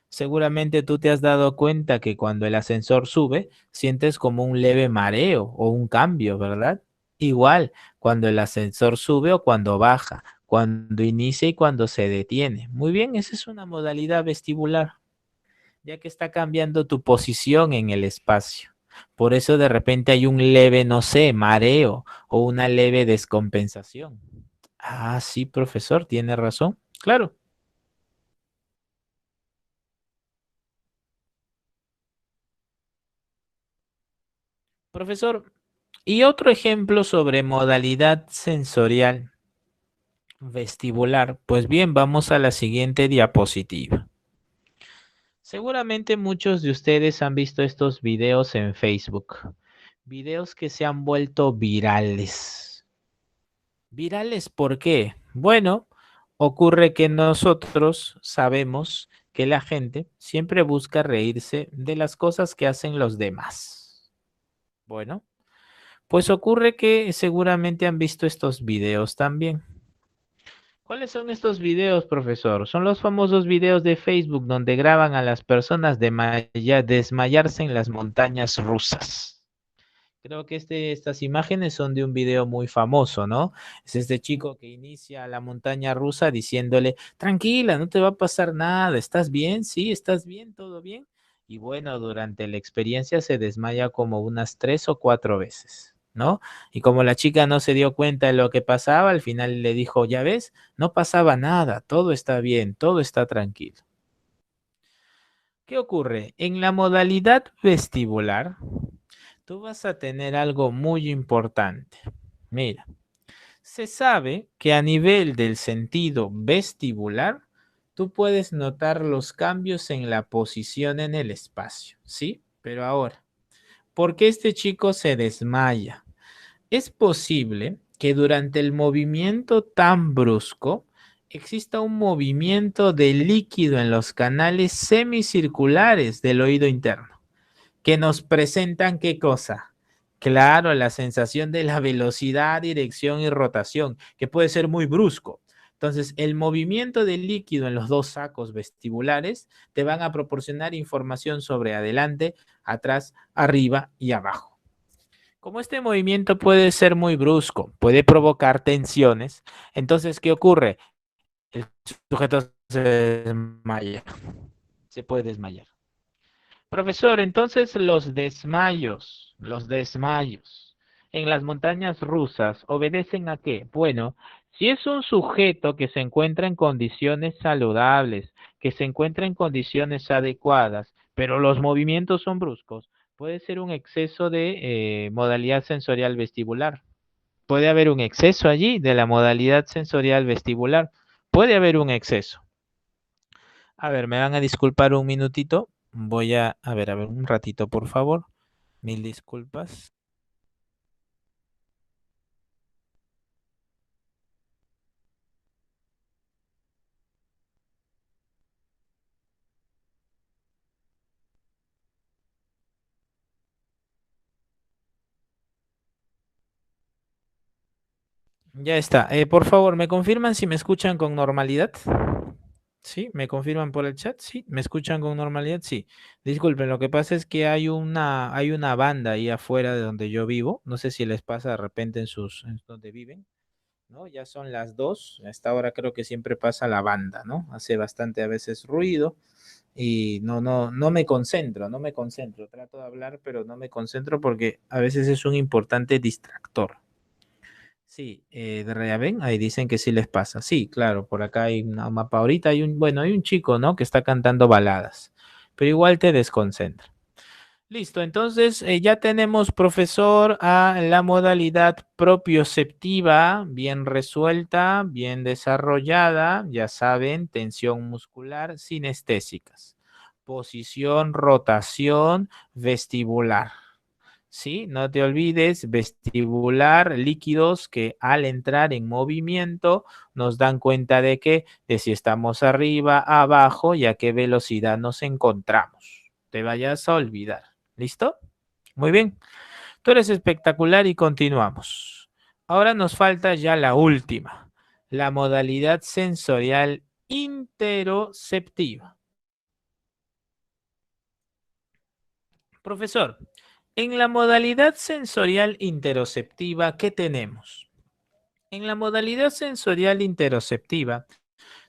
seguramente tú te has dado cuenta que cuando el ascensor sube, sientes como un leve mareo o un cambio, ¿verdad? Igual cuando el ascensor sube o cuando baja, cuando inicia y cuando se detiene. Muy bien, esa es una modalidad vestibular, ya que está cambiando tu posición en el espacio. Por eso de repente hay un leve, no sé, mareo o una leve descompensación. Ah, sí, profesor, tiene razón. Claro. Profesor, y otro ejemplo sobre modalidad sensorial vestibular. Pues bien, vamos a la siguiente diapositiva. Seguramente muchos de ustedes han visto estos videos en Facebook. Videos que se han vuelto virales. ¿Virales por qué? Bueno, ocurre que nosotros sabemos que la gente siempre busca reírse de las cosas que hacen los demás. Bueno, pues ocurre que seguramente han visto estos videos también. ¿Cuáles son estos videos, profesor? Son los famosos videos de Facebook donde graban a las personas desmayarse en las montañas rusas. Creo que estas imágenes son de un video muy famoso, ¿no? Es este chico que inicia la montaña rusa diciéndole, tranquila, no te va a pasar nada, ¿estás bien? Sí, ¿estás bien? ¿Todo bien? Y bueno, durante la experiencia se desmaya como unas 3 o 4 veces, ¿no? Y como la chica no se dio cuenta de lo que pasaba, al final le dijo, ya ves, no pasaba nada, todo está bien, todo está tranquilo. ¿Qué ocurre? En la modalidad vestibular, tú vas a tener algo muy importante. Mira, se sabe que a nivel del sentido vestibular, tú puedes notar los cambios en la posición en el espacio, ¿sí? Pero ahora, ¿por qué este chico se desmaya? Es posible que durante el movimiento tan brusco exista un movimiento de líquido en los canales semicirculares del oído interno que nos presentan qué cosa. Claro, la sensación de la velocidad, dirección y rotación, que puede ser muy brusco. Entonces, el movimiento del líquido en los dos sacos vestibulares te van a proporcionar información sobre adelante, atrás, arriba y abajo. Como este movimiento puede ser muy brusco, puede provocar tensiones, entonces, ¿qué ocurre? El sujeto se desmaya, se puede desmayar. Profesor, entonces los desmayos en las montañas rusas obedecen a qué? Bueno, si es un sujeto que se encuentra en condiciones saludables, que se encuentra en condiciones adecuadas, pero los movimientos son bruscos, puede ser un exceso de modalidad sensorial vestibular. Puede haber un exceso allí de la modalidad sensorial vestibular. Puede haber un exceso. A ver, me van a disculpar un minutito. Voy a ver, un ratito, por favor. Mil disculpas. Ya está. Por favor, ¿me confirman si me escuchan con normalidad? Sí, ¿me confirman por el chat? Sí, ¿me escuchan con normalidad? Sí. Disculpen, lo que pasa es que hay una banda ahí afuera de donde yo vivo. No sé si les pasa de repente en donde viven, ¿no? Ya son las 2. A esta hora creo que siempre pasa la banda, ¿no? Hace bastante a veces ruido y no me concentro, no me concentro. Trato de hablar, pero no me concentro porque a veces es un importante distractor. Sí, ya ven, ahí dicen que sí les pasa. Sí, claro, por acá hay un mapa ahorita, bueno, hay un chico, ¿no? Que está cantando baladas, pero igual te desconcentra. Listo, entonces ya tenemos, profesor, a la modalidad propioceptiva bien resuelta, bien desarrollada, ya saben, tensión muscular, sinestésicas, posición, rotación, vestibular. Sí, no te olvides, vestibular, líquidos que al entrar en movimiento nos dan cuenta de si estamos arriba, abajo y a qué velocidad nos encontramos. Te vayas a olvidar. ¿Listo? Muy bien. Tú eres espectacular y continuamos. Ahora nos falta ya la última, la modalidad sensorial interoceptiva. Profesor, en la modalidad sensorial interoceptiva, ¿qué tenemos? En la modalidad sensorial interoceptiva,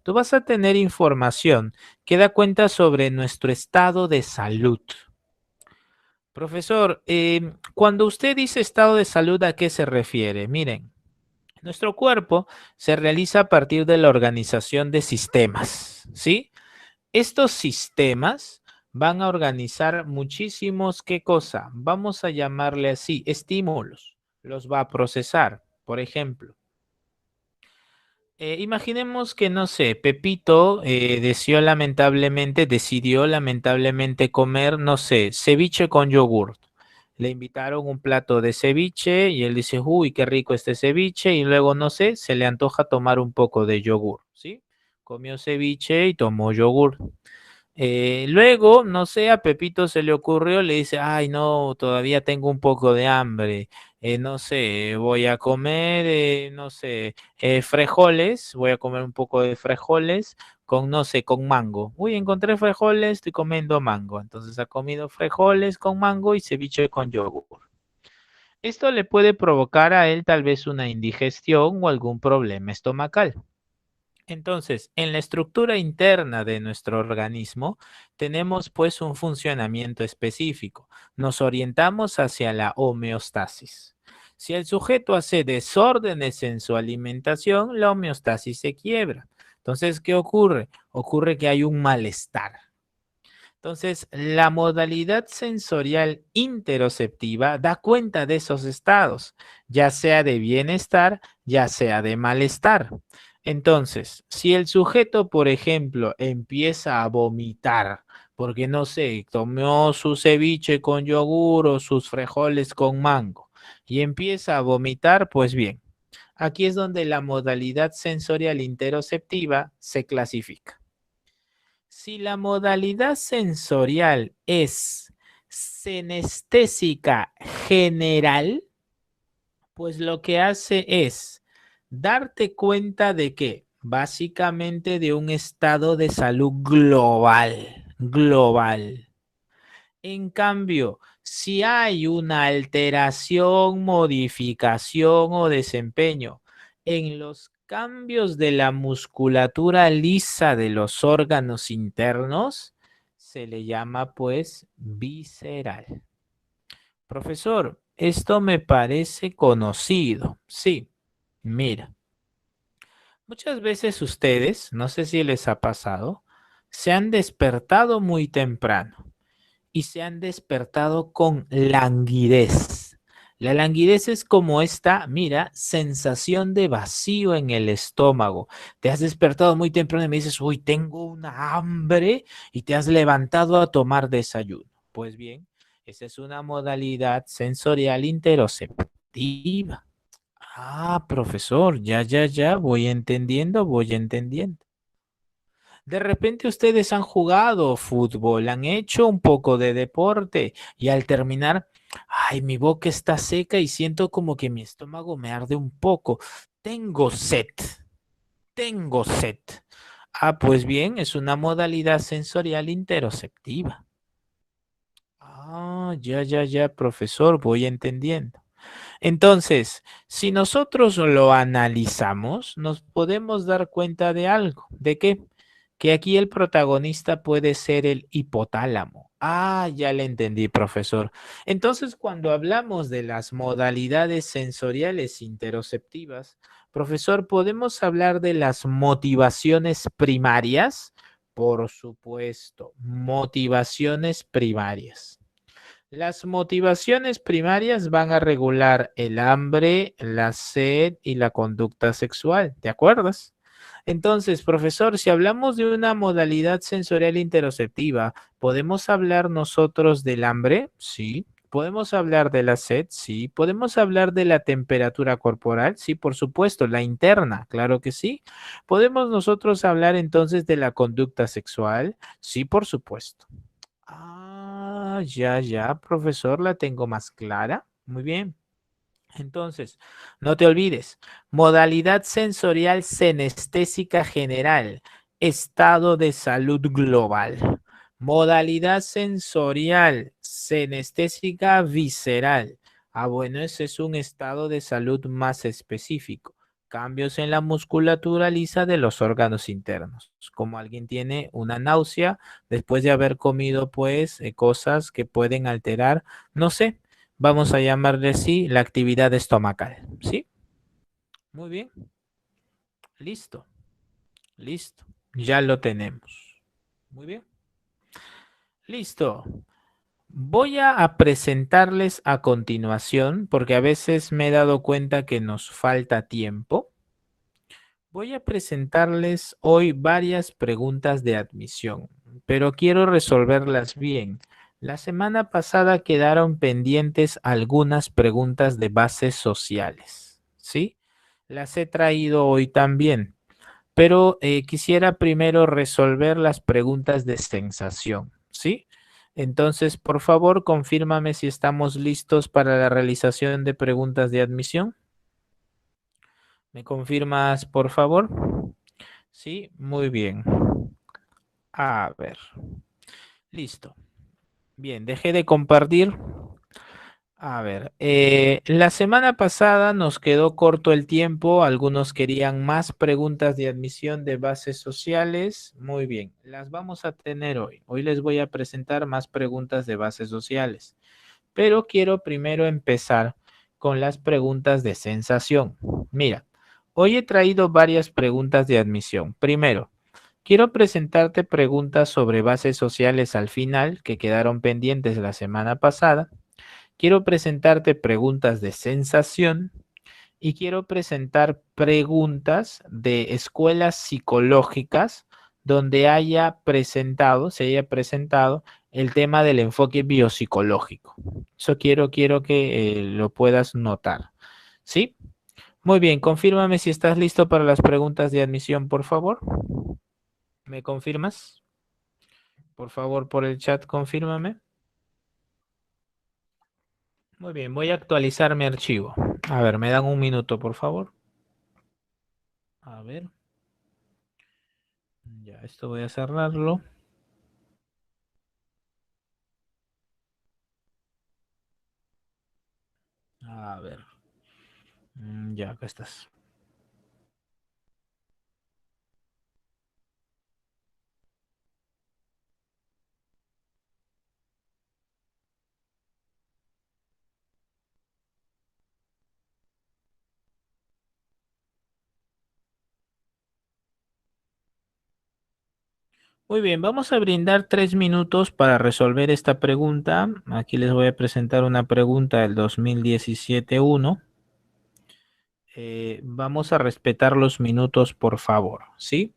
tú vas a tener información que da cuenta sobre nuestro estado de salud. Profesor, cuando usted dice estado de salud, ¿a qué se refiere? Miren, nuestro cuerpo se realiza a partir de la organización de sistemas, ¿sí? Estos sistemas van a organizar muchísimos, ¿qué cosa? Vamos a llamarle así, estímulos. Los va a procesar. Por ejemplo, imaginemos que, no sé, Pepito decidió lamentablemente comer, no sé, ceviche con yogur. Le invitaron un plato de ceviche y él dice, uy, qué rico este ceviche. Y luego, no sé, se le antoja tomar un poco de yogur, ¿sí? Comió ceviche y tomó yogur. Luego, no sé, a Pepito se le ocurrió, le dice, ay, no, todavía tengo un poco de hambre, no sé, voy a comer, no sé, frijoles, voy a comer un poco de frijoles con, no sé, con mango. Uy, encontré frijoles, estoy comiendo mango. Entonces ha comido frijoles con mango y ceviche con yogur. Esto le puede provocar a él tal vez una indigestión o algún problema estomacal. Entonces, en la estructura interna de nuestro organismo tenemos pues un funcionamiento específico. Nos orientamos hacia la homeostasis. Si el sujeto hace desórdenes en su alimentación, la homeostasis se quiebra. Entonces, ¿qué ocurre? Ocurre que hay un malestar. Entonces, la modalidad sensorial interoceptiva da cuenta de esos estados, ya sea de bienestar, ya sea de malestar. Entonces, si el sujeto, por ejemplo, empieza a vomitar, porque no sé, tomó su ceviche con yogur o sus frijoles con mango y empieza a vomitar, pues bien, aquí es donde la modalidad sensorial interoceptiva se clasifica. Si la modalidad sensorial es senestésica general, pues lo que hace es darte cuenta de que básicamente de un estado de salud global. En cambio, si hay una alteración, modificación o desempeño en los cambios de la musculatura lisa de los órganos internos, se le llama pues visceral. Profesor, esto me parece conocido. Sí, mira, muchas veces ustedes, no sé si les ha pasado, se han despertado muy temprano y se han despertado con languidez. La languidez es como esta, mira, sensación de vacío en el estómago. Te has despertado muy temprano y me dices, uy, tengo una hambre y te has levantado a tomar desayuno. Pues bien, esa es una modalidad sensorial interoceptiva. Ah, profesor, ya, voy entendiendo, voy entendiendo. De repente ustedes han jugado fútbol, han hecho un poco de deporte y al terminar, ay, mi boca está seca y siento como que mi estómago me arde un poco. Tengo sed. Tengo sed. Ah, pues bien, es una modalidad sensorial interoceptiva. Ah, ya, profesor, voy entendiendo. Entonces, si nosotros lo analizamos, nos podemos dar cuenta de algo. ¿De qué? Que aquí el protagonista puede ser el hipotálamo. Ah, ya le entendí, profesor. Entonces, cuando hablamos de las modalidades sensoriales interoceptivas, profesor, ¿podemos hablar de las motivaciones primarias? Por supuesto, motivaciones primarias. Las motivaciones primarias van a regular el hambre, la sed y la conducta sexual, ¿te acuerdas? Entonces, profesor, si hablamos de una modalidad sensorial interoceptiva, ¿podemos hablar nosotros del hambre? Sí. ¿Podemos hablar de la sed? Sí. ¿Podemos hablar de la temperatura corporal? Sí, por supuesto. La interna, claro que sí. ¿Podemos nosotros hablar entonces de la conducta sexual? Sí, por supuesto. Ah, ya, profesor, la tengo más clara. Muy bien. Entonces, no te olvides, modalidad sensorial senestésica general, estado de salud global. Modalidad sensorial senestésica visceral. Ah, bueno, ese es un estado de salud más específico. Cambios en la musculatura lisa de los órganos internos, como alguien tiene una náusea después de haber comido, pues, cosas que pueden alterar, no sé, vamos a llamarle así la actividad estomacal. ¿Sí? Muy bien. Listo. Listo. Ya lo tenemos. Muy bien. Listo. Voy a presentarles a continuación, porque a veces me he dado cuenta que nos falta tiempo. Voy a presentarles hoy varias preguntas de admisión, pero quiero resolverlas bien. La semana pasada quedaron pendientes algunas preguntas de bases sociales, ¿sí? Las he traído hoy también, pero quisiera primero resolver las preguntas de sensación, ¿sí? Entonces, por favor, confírmame si estamos listos para la realización de preguntas de admisión. ¿Me confirmas, por favor? Sí, muy bien. A ver, listo. Bien, dejé de compartir. A ver, la semana pasada nos quedó corto el tiempo. Algunos querían más preguntas de admisión de bases sociales. Muy bien, las vamos a tener hoy. Hoy les voy a presentar más preguntas de bases sociales. Pero quiero primero empezar con las preguntas de sensación. Mira, hoy he traído varias preguntas de admisión. Primero, quiero presentarte preguntas sobre bases sociales al final que quedaron pendientes la semana pasada. Quiero presentarte preguntas de sensación y quiero presentar preguntas de escuelas psicológicas donde se haya presentado el tema del enfoque biopsicológico. Eso quiero que lo puedas notar. ¿Sí? Muy bien, confírmame si estás listo para las preguntas de admisión, por favor. ¿Me confirmas? Por favor, por el chat, confírmame. Muy bien, voy a actualizar mi archivo. A ver, me dan un minuto, por favor. A ver, ya, esto voy a cerrarlo. A ver, ya, acá estás. Muy bien, vamos a brindar 3 minutos para resolver esta pregunta. Aquí les voy a presentar una pregunta del 2017-1. Vamos a respetar los minutos, por favor, ¿sí?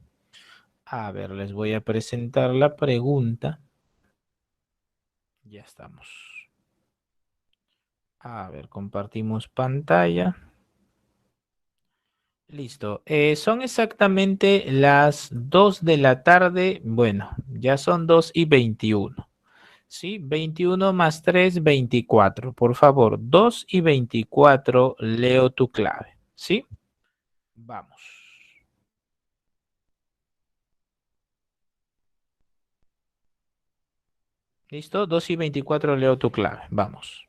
A ver, les voy a presentar la pregunta. Ya estamos. A ver, compartimos pantalla. Listo. Son exactamente las 2 de la tarde. Bueno, ya son 2:21. Sí, 21 más 3, 24. Por favor, 2:24, leo tu clave. ¿Sí? Vamos. ¿Listo? 2:24 leo tu clave. Vamos.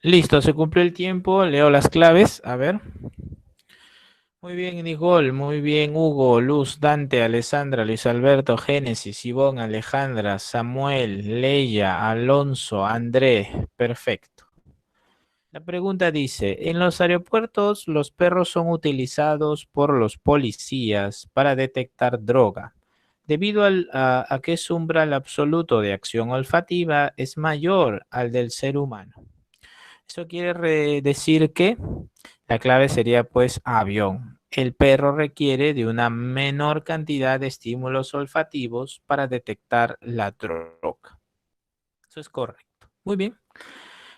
Listo, se cumplió el tiempo. Leo las claves. A ver. Muy bien, Nicole. Muy bien, Hugo, Luz, Dante, Alessandra, Luis Alberto, Génesis, Ivonne, Alejandra, Samuel, Leia, Alonso, Andrés. Perfecto. La pregunta dice, en los aeropuertos los perros son utilizados por los policías para detectar droga, debido a que su umbral absoluto de acción olfativa es mayor al del ser humano. Eso quiere decir que la clave sería pues avión. El perro requiere de una menor cantidad de estímulos olfativos para detectar la droga. Eso es correcto. Muy bien.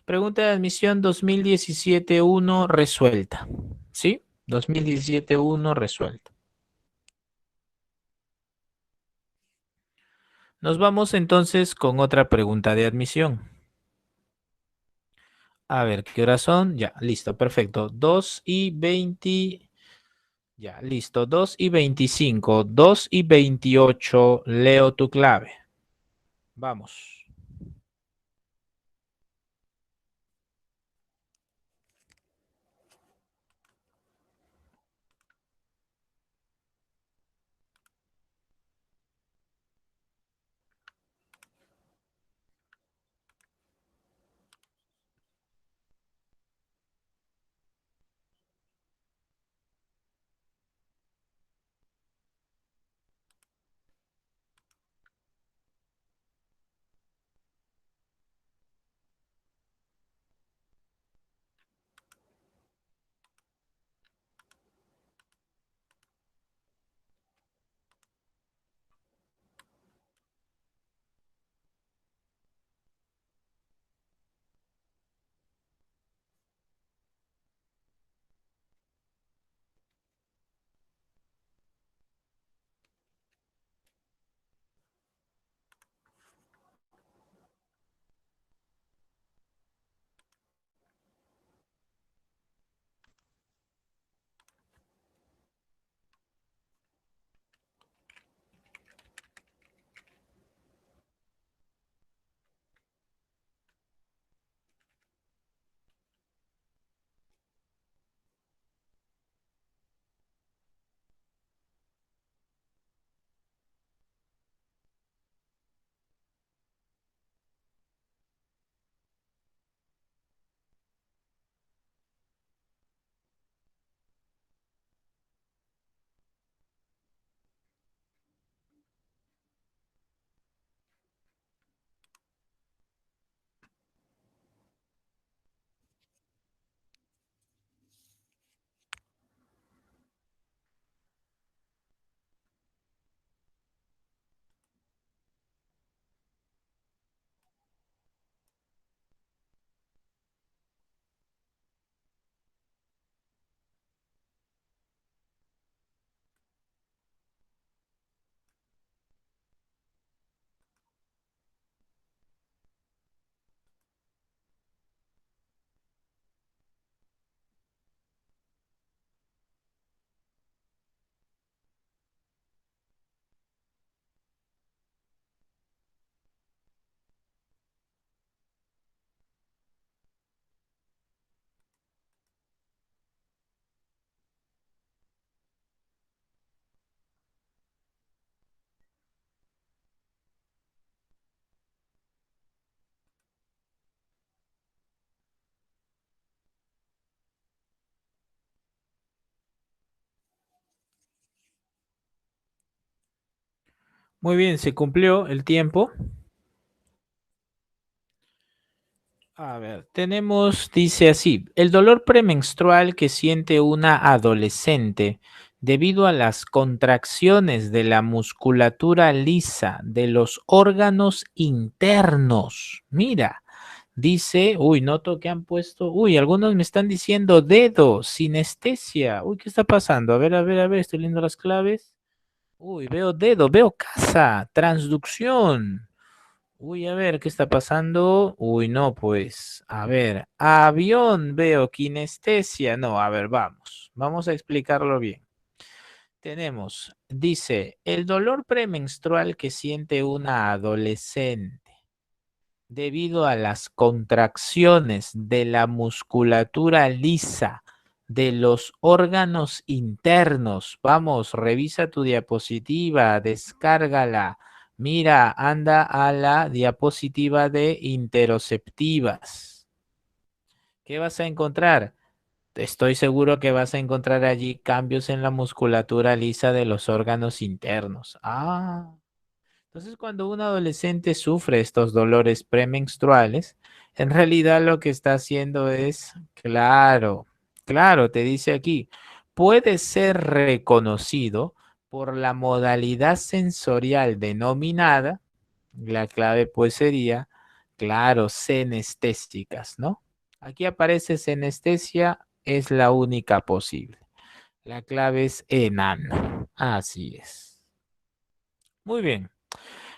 Pregunta de admisión 2017-1 resuelta. ¿Sí? 2017-1 resuelta. Nos vamos entonces con otra pregunta de admisión. A ver, ¿qué horas son? Ya, listo, perfecto. 2:20. Ya, listo. 2:25. 2:28. Leo tu clave. Vamos. Muy bien, se cumplió el tiempo. A ver, tenemos, dice así, el dolor premenstrual que siente una adolescente debido a las contracciones de la musculatura lisa de los órganos internos. Mira, dice, uy, noto que han puesto, uy, algunos me están diciendo dedo, sinestesia. Uy, ¿qué está pasando? A ver, estoy leyendo las claves. Uy, veo dedo, veo casa, transducción. Uy, a ver, ¿qué está pasando? Uy, no, pues, a ver, avión, veo, kinestesia. No, a ver, vamos a explicarlo bien. Tenemos, dice, el dolor premenstrual que siente una adolescente debido a las contracciones de la musculatura lisa de los órganos internos. Vamos, revisa tu diapositiva, descárgala. Mira, anda a la diapositiva de interoceptivas. ¿Qué vas a encontrar? Estoy seguro que vas a encontrar allí cambios en la musculatura lisa de los órganos internos. Ah. Entonces, cuando un adolescente sufre estos dolores premenstruales, en realidad lo que está haciendo es, claro, claro, te dice aquí, puede ser reconocido por la modalidad sensorial denominada, la clave pues sería, claro, senestésicas, ¿no? Aquí aparece senestesia, es la única posible. La clave es enano. Así es. Muy bien.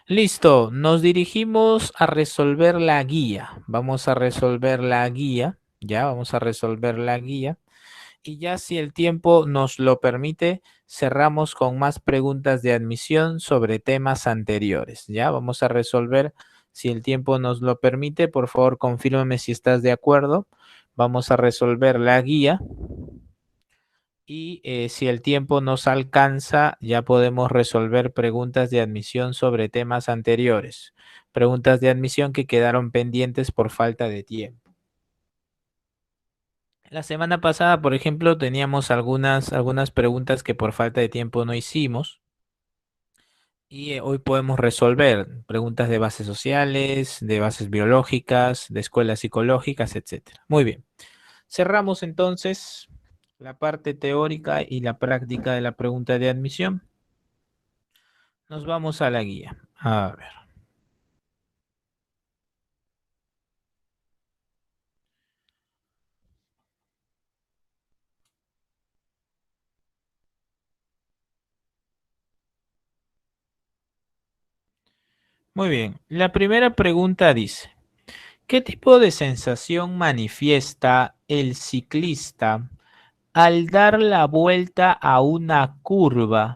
Listo, nos dirigimos a resolver la guía. Vamos a resolver la guía, ya, vamos a resolver la guía. Y ya si el tiempo nos lo permite, cerramos con más preguntas de admisión sobre temas anteriores. Ya, vamos a resolver, si el tiempo nos lo permite, por favor, confírmame si estás de acuerdo. Vamos a resolver la guía. Y si el tiempo nos alcanza, ya podemos resolver preguntas de admisión sobre temas anteriores. Preguntas de admisión que quedaron pendientes por falta de tiempo. La semana pasada, por ejemplo, teníamos algunas preguntas que por falta de tiempo no hicimos. Y hoy podemos resolver preguntas de bases sociales, de bases biológicas, de escuelas psicológicas, etcétera. Muy bien. Cerramos entonces la parte teórica y la práctica de la pregunta de admisión. Nos vamos a la guía. A ver. Muy bien. La primera pregunta dice, ¿qué tipo de sensación manifiesta el ciclista al dar la vuelta a una curva?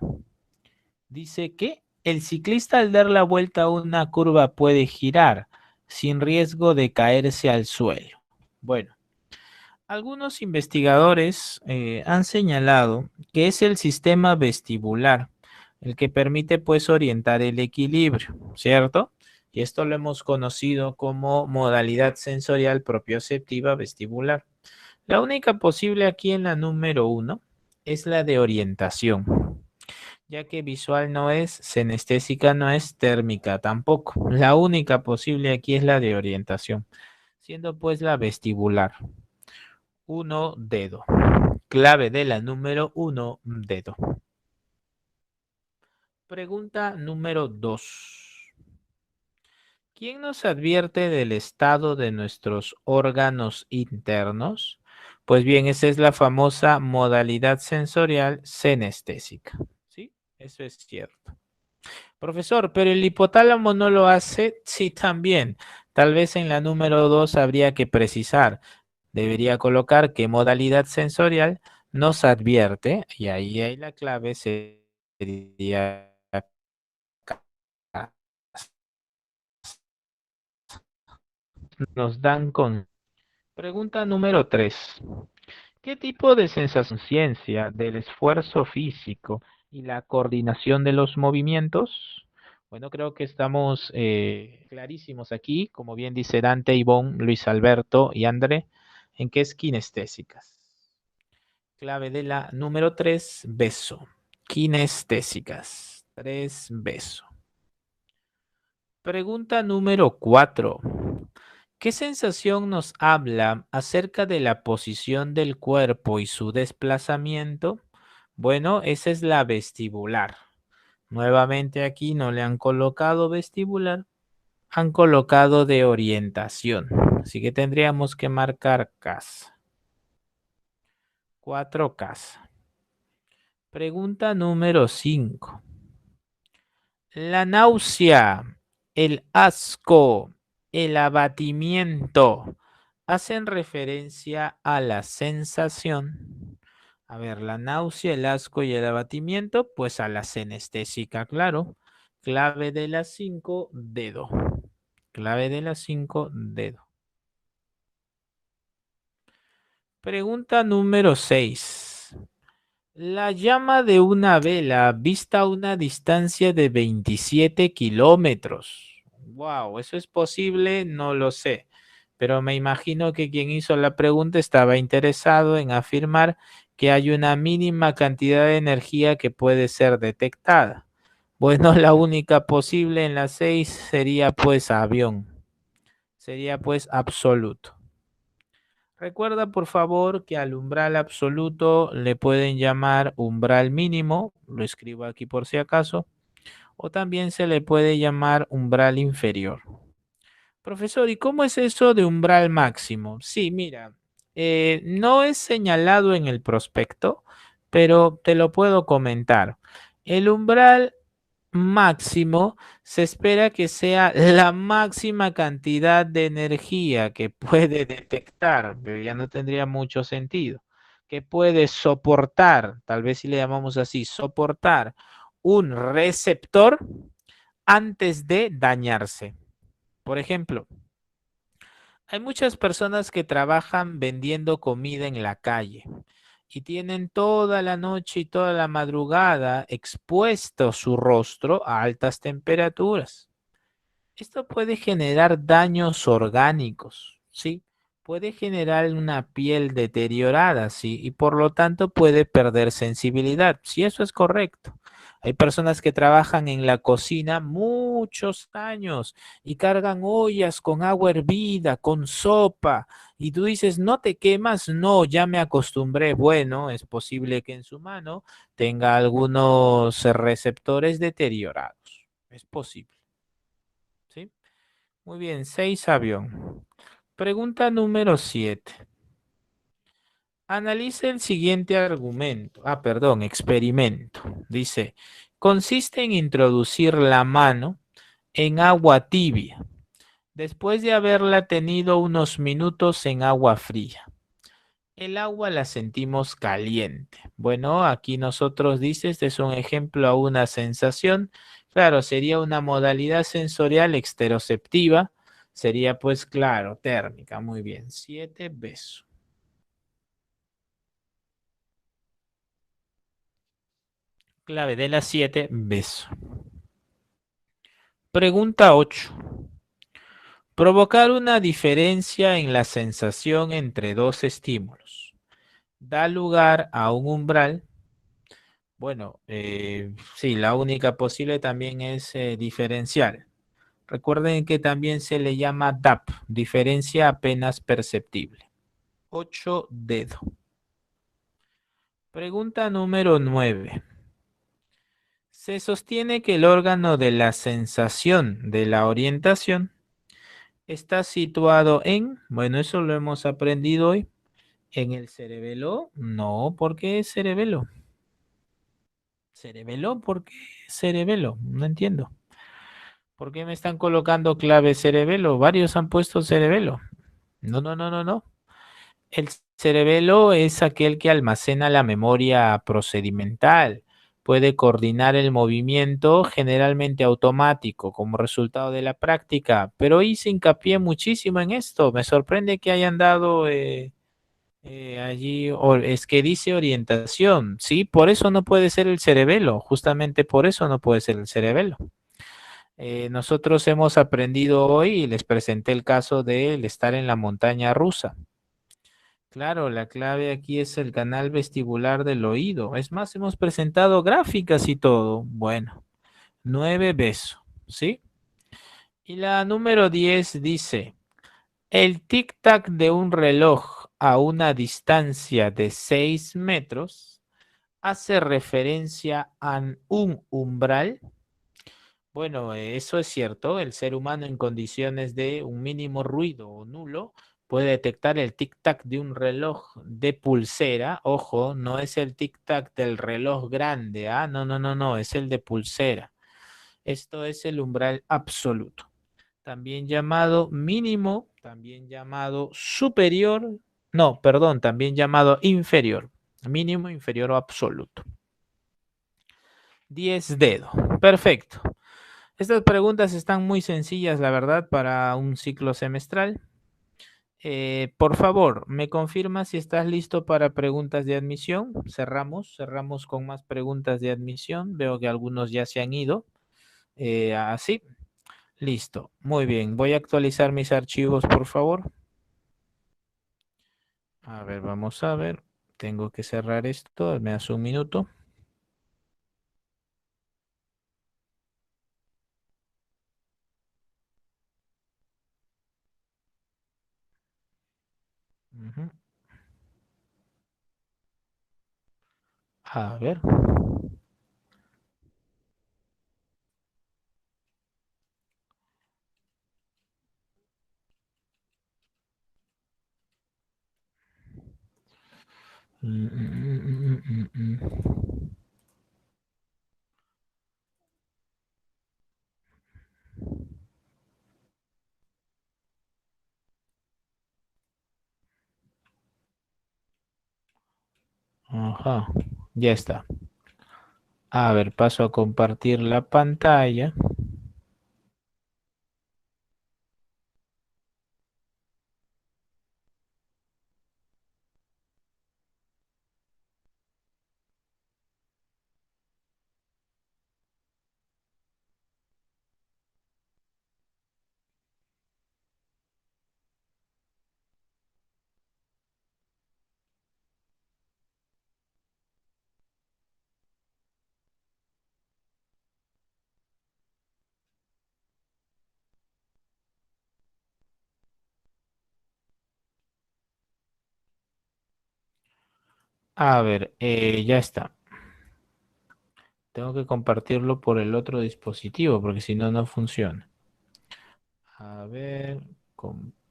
Dice que el ciclista al dar la vuelta a una curva puede girar sin riesgo de caerse al suelo. Bueno, algunos investigadores han señalado que es el sistema vestibular el que permite pues orientar el equilibrio, ¿cierto? Y esto lo hemos conocido como modalidad sensorial propioceptiva vestibular. La única posible aquí en la número uno es la de orientación, ya que visual no es, senestésica no es, térmica tampoco. La única posible aquí es la de orientación, siendo pues la vestibular. Uno, dedo. Clave de la número uno, dedo. Pregunta número 2. ¿Quién nos advierte del estado de nuestros órganos internos? Pues bien, esa es la famosa modalidad sensorial senestésica. ¿Sí? Eso es cierto. Profesor, pero el hipotálamo no lo hace. Sí, también. Tal vez en la número 2 habría que precisar. Debería colocar qué modalidad sensorial nos advierte, y ahí la clave sería nos dan con. Pregunta número 3. ¿Qué tipo de sensación ciencia del esfuerzo físico y la coordinación de los movimientos? Bueno, creo que estamos clarísimos aquí, como bien dice Dante, Ivonne, Luis Alberto y André, en qué es kinestésicas. Clave de la número 3, beso. Kinestésicas. 3, beso. Pregunta número 4. ¿Qué sensación nos habla acerca de la posición del cuerpo y su desplazamiento? Bueno, esa es la vestibular. Nuevamente aquí no le han colocado vestibular, han colocado de orientación. Así que tendríamos que marcar casa. 4 casa. Pregunta número 5. La náusea, el asco, el abatimiento hacen referencia a la sensación. A ver, la náusea, el asco y el abatimiento, pues a la senestésica, claro. Clave de las 5, dedo. Clave de las 5, dedo. Pregunta número 6. La llama de una vela vista a una distancia de 27 kilómetros. Wow, ¿eso es posible? No lo sé. Pero me imagino que quien hizo la pregunta estaba interesado en afirmar que hay una mínima cantidad de energía que puede ser detectada. Bueno, la única posible en las 6 sería pues avión. Sería pues absoluto. Recuerda, por favor, que al umbral absoluto le pueden llamar umbral mínimo, lo escribo aquí por si acaso, o también se le puede llamar umbral inferior. Profesor, ¿y cómo es eso de umbral máximo? Sí, mira, no es señalado en el prospecto, pero te lo puedo comentar. El umbral máximo se espera que sea la máxima cantidad de energía que puede detectar, pero ya no tendría mucho sentido, que puede soportar, tal vez si le llamamos así, soportar un receptor antes de dañarse. Por ejemplo, hay muchas personas que trabajan vendiendo comida en la calle y tienen toda la noche y toda la madrugada expuesto su rostro a altas temperaturas. Esto puede generar daños orgánicos, ¿sí? Puede generar una piel deteriorada, ¿sí? Y por lo tanto puede perder sensibilidad, si eso es correcto. Hay personas que trabajan en la cocina muchos años y cargan ollas con agua hervida, con sopa, y tú dices, ¿no te quemas? No, ya me acostumbré. Bueno, es posible que en su mano tenga algunos receptores deteriorados. Es posible, ¿sí? Muy bien, 6 avión. Pregunta número 7. Analice el siguiente argumento. Perdón, experimento. Dice, consiste en introducir la mano en agua tibia, después de haberla tenido unos minutos en agua fría. El agua la sentimos caliente. Bueno, aquí nosotros dice, este es un ejemplo a una sensación. Claro, sería una modalidad sensorial exteroceptiva. Sería pues claro, térmica. Muy bien. 7 besos. Clave de las 7 besos. Pregunta 8. Provocar una diferencia en la sensación entre dos estímulos. Da lugar a un umbral. Bueno, sí, la única posible también es diferencial. Recuerden que también se le llama DAP, diferencia apenas perceptible. 8 dedo. Pregunta número 9. Se sostiene que el órgano de la sensación de la orientación está situado en, bueno, eso lo hemos aprendido hoy, en el cerebelo. No, ¿por qué cerebelo? ¿Cerebelo? ¿Por qué cerebelo? No entiendo. ¿Por qué me están colocando clave cerebelo? Varios han puesto cerebelo. No, no, no, no, no. El cerebelo es aquel que almacena la memoria procedimental. Puede coordinar el movimiento generalmente automático como resultado de la práctica, pero hice hincapié muchísimo en esto. Me sorprende que hayan dado allí, es que dice orientación, ¿sí? Por eso no puede ser el cerebelo, justamente por eso no puede ser el cerebelo. Nosotros hemos aprendido hoy y les presenté el caso de estar en la montaña rusa. Claro, la clave aquí es el canal vestibular del oído. Es más, hemos presentado gráficas y todo. Bueno, 9 besos, ¿sí? Y la número 10 dice, el tic-tac de un reloj a una distancia de 6 metros hace referencia a un umbral. Bueno, eso es cierto. El ser humano en condiciones de un mínimo ruido o nulo puede detectar el tic-tac de un reloj de pulsera. Ojo, no es el tic-tac del reloj grande, ¿ah? No, no, no, no, es el de pulsera. Esto es el umbral absoluto. También llamado mínimo, también llamado superior, no, perdón, también llamado inferior. Mínimo, inferior o absoluto. 10 dedos. Perfecto. Estas preguntas están muy sencillas, la verdad, para un ciclo semestral. Por favor, ¿me confirma si estás listo para preguntas de admisión? Cerramos con más preguntas de admisión. Veo que algunos ya se han ido. Así, listo. Muy bien, voy a actualizar mis archivos, por favor. A ver, vamos a ver. Tengo que cerrar esto. Me hace un minuto. Ujú. A ver. Mm. Ajá, ya está. A ver, paso a compartir la pantalla. A ver, ya está. Tengo que compartirlo por el otro dispositivo porque si no, no funciona. A ver,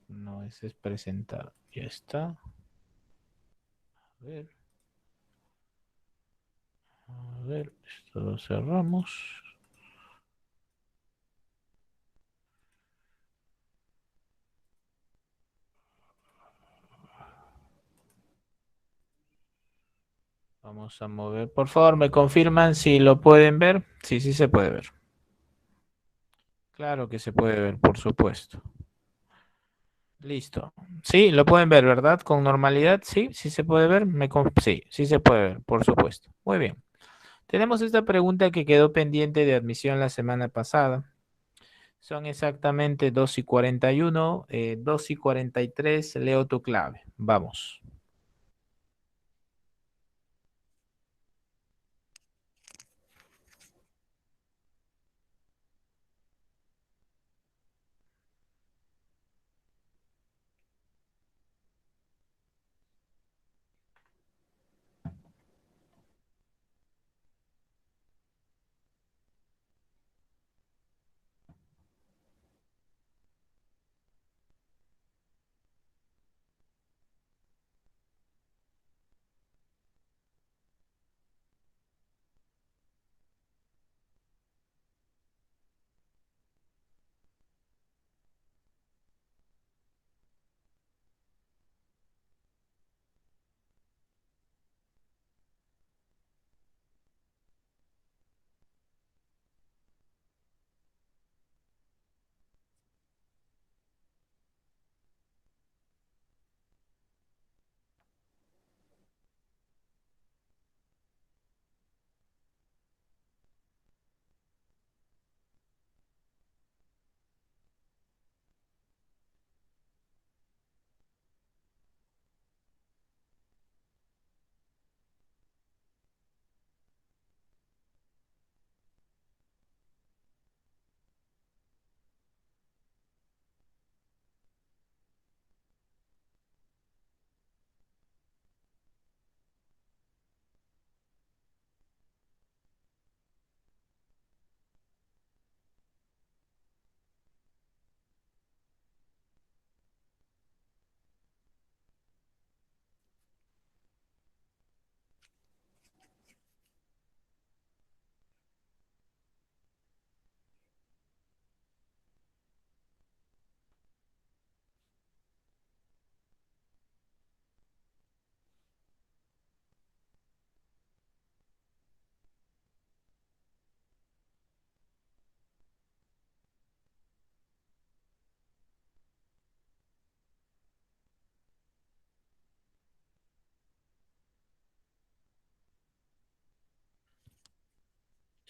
no, ese es presentar. Ya está. A ver, a ver, esto lo cerramos. Vamos a mover. Por favor, ¿me confirman si lo pueden ver? Sí, sí se puede ver. Claro que se puede ver, por supuesto. Listo. Sí, lo pueden ver, ¿verdad? Con normalidad, sí, sí se puede ver. Sí, sí se puede ver, por supuesto. Muy bien. Tenemos esta pregunta que quedó pendiente de admisión la semana pasada. Son exactamente 2:41, 2:43. Leo tu clave. Vamos.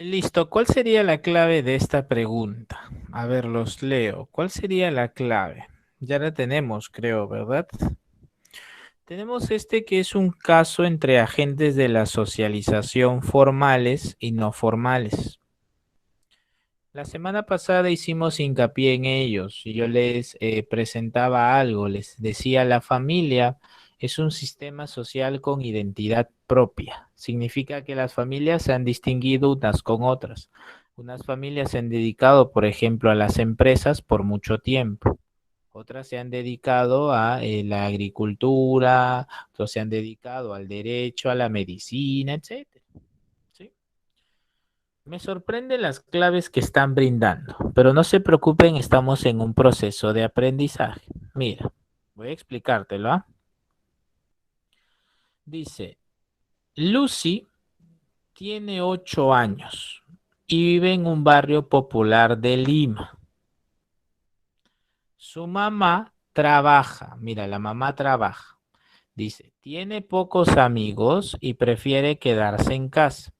Listo, ¿cuál sería la clave de esta pregunta? A ver, los leo. ¿Cuál sería la clave? Ya la tenemos, creo, ¿verdad? Tenemos este que es un caso entre agentes de la socialización formales y no formales. La semana pasada hicimos hincapié en ellos y yo les presentaba algo, les decía la familia es un sistema social con identidad propia. Significa que las familias se han distinguido unas con otras. Unas familias se han dedicado, por ejemplo, a las empresas por mucho tiempo. Otras se han dedicado a la agricultura, otros se han dedicado al derecho, a la medicina, etcétera. ¿Sí? Me sorprenden las claves que están brindando, pero no se preocupen, estamos en un proceso de aprendizaje. Mira, voy a explicártelo, ¿ah? Dice, Lucy tiene 8 años y vive en un barrio popular de Lima. Su mamá trabaja, mira, la mamá trabaja. Dice, tiene pocos amigos y prefiere quedarse en casa,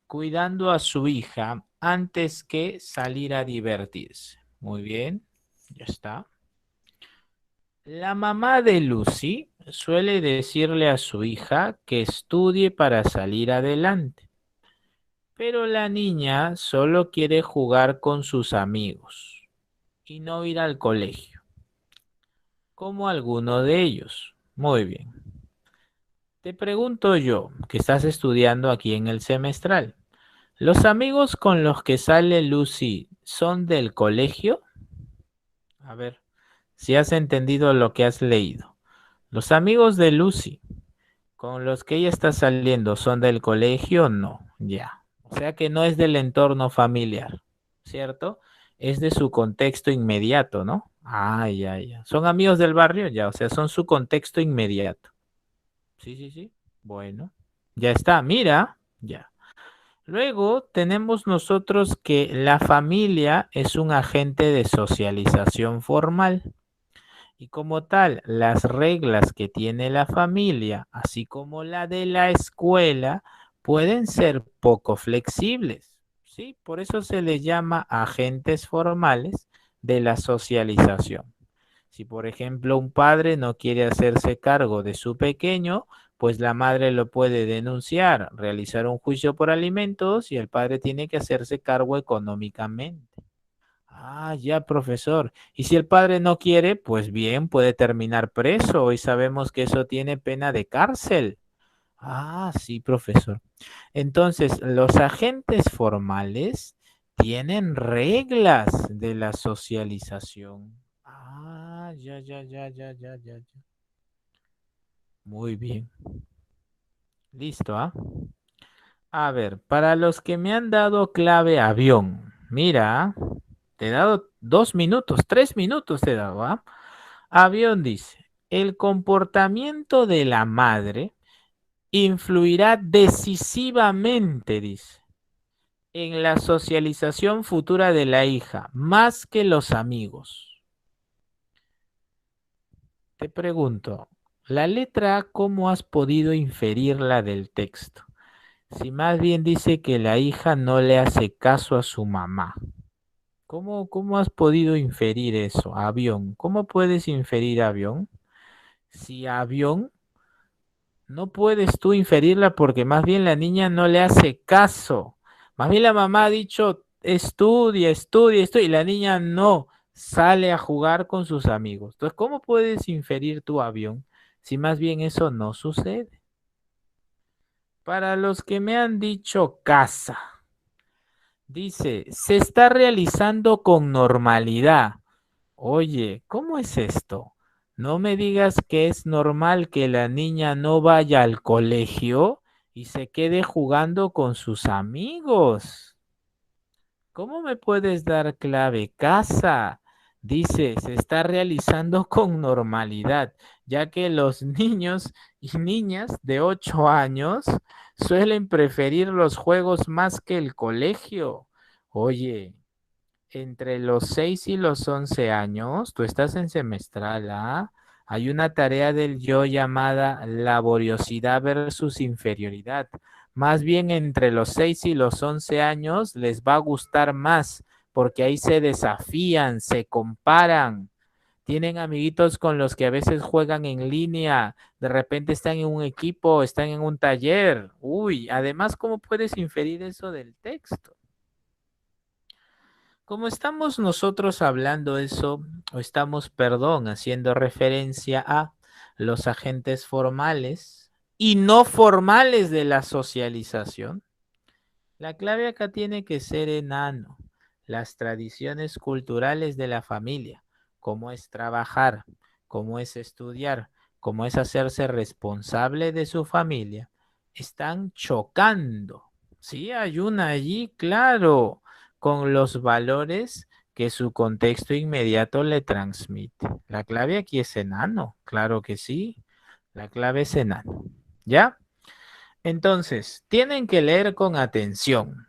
cuidando a su hija antes que salir a divertirse. Muy bien, ya está. La mamá de Lucy suele decirle a su hija que estudie para salir adelante, pero la niña solo quiere jugar con sus amigos y no ir al colegio, como alguno de ellos. Muy bien. Te pregunto yo, que estás estudiando aquí en el semestral, ¿los amigos con los que sale Lucy son del colegio? A ver, si has entendido lo que has leído. ¿Los amigos de Lucy con los que ella está saliendo son del colegio? No, ya. O sea que no es del entorno familiar, ¿cierto? Es de su contexto inmediato, ¿no? Ah, ya, ya. ¿Son amigos del barrio? Ya, o sea, son su contexto inmediato. Sí, sí, sí. Bueno, ya está, mira, ya. Luego tenemos nosotros que la familia es un agente de socialización formal y como tal, las reglas que tiene la familia, así como la de la escuela, pueden ser poco flexibles, ¿sí? Por eso se les llama agentes formales de la socialización. Si, por ejemplo, un padre no quiere hacerse cargo de su pequeño, pues la madre lo puede denunciar, realizar un juicio por alimentos y el padre tiene que hacerse cargo económicamente. Ah, ya, profesor. Y si el padre no quiere, pues bien, puede terminar preso y sabemos que eso tiene pena de cárcel. Ah, sí, profesor. Entonces, los agentes formales tienen reglas de la socialización. Ah, ya, ya, ya, ya, ya, ya, ya. Muy bien. Listo, ¿ah? A ver, para los que me han dado clave avión, mira, te he dado 2 minutos, 3 minutos te he dado, ¿ah? Avión dice, el comportamiento de la madre influirá decisivamente, dice, en la socialización futura de la hija, más que los amigos. Te pregunto, la letra A, ¿cómo has podido inferirla del texto? Si más bien dice que la hija no le hace caso a su mamá. ¿Cómo has podido inferir eso? Avión. ¿Cómo puedes inferir avión? Si avión, no puedes tú inferirla porque más bien la niña no le hace caso. Más bien la mamá ha dicho, estudia, estudia, estudia, y la niña no sale a jugar con sus amigos. Entonces, ¿cómo puedes inferir tu avión si más bien eso no sucede? Para los que me han dicho casa, dice, se está realizando con normalidad. Oye, ¿cómo es esto? No me digas que es normal que la niña no vaya al colegio y se quede jugando con sus amigos. ¿Cómo me puedes dar clave casa? Dice, se está realizando con normalidad, ya que los niños y niñas de 8 años suelen preferir los juegos más que el colegio. Oye, entre los 6 y los 11 años, tú estás en semestral, ¿ah? Hay una tarea del yo llamada laboriosidad versus inferioridad. Más bien entre los 6 y los 11 años les va a gustar más porque ahí se desafían, se comparan, tienen amiguitos con los que a veces juegan en línea, de repente están en un equipo, están en un taller. Uy, además, ¿cómo puedes inferir eso del texto? Como estamos nosotros hablando eso, o estamos, perdón, haciendo referencia a los agentes formales y no formales de la socialización, la clave acá tiene que ser enano, las tradiciones culturales de la familia, cómo es trabajar, cómo es estudiar, cómo es hacerse responsable de su familia, están chocando. Sí, hay una allí, claro, con los valores que su contexto inmediato le transmite. La clave aquí es enano, claro que sí, la clave es enano. ¿Ya? Entonces, tienen que leer con atención.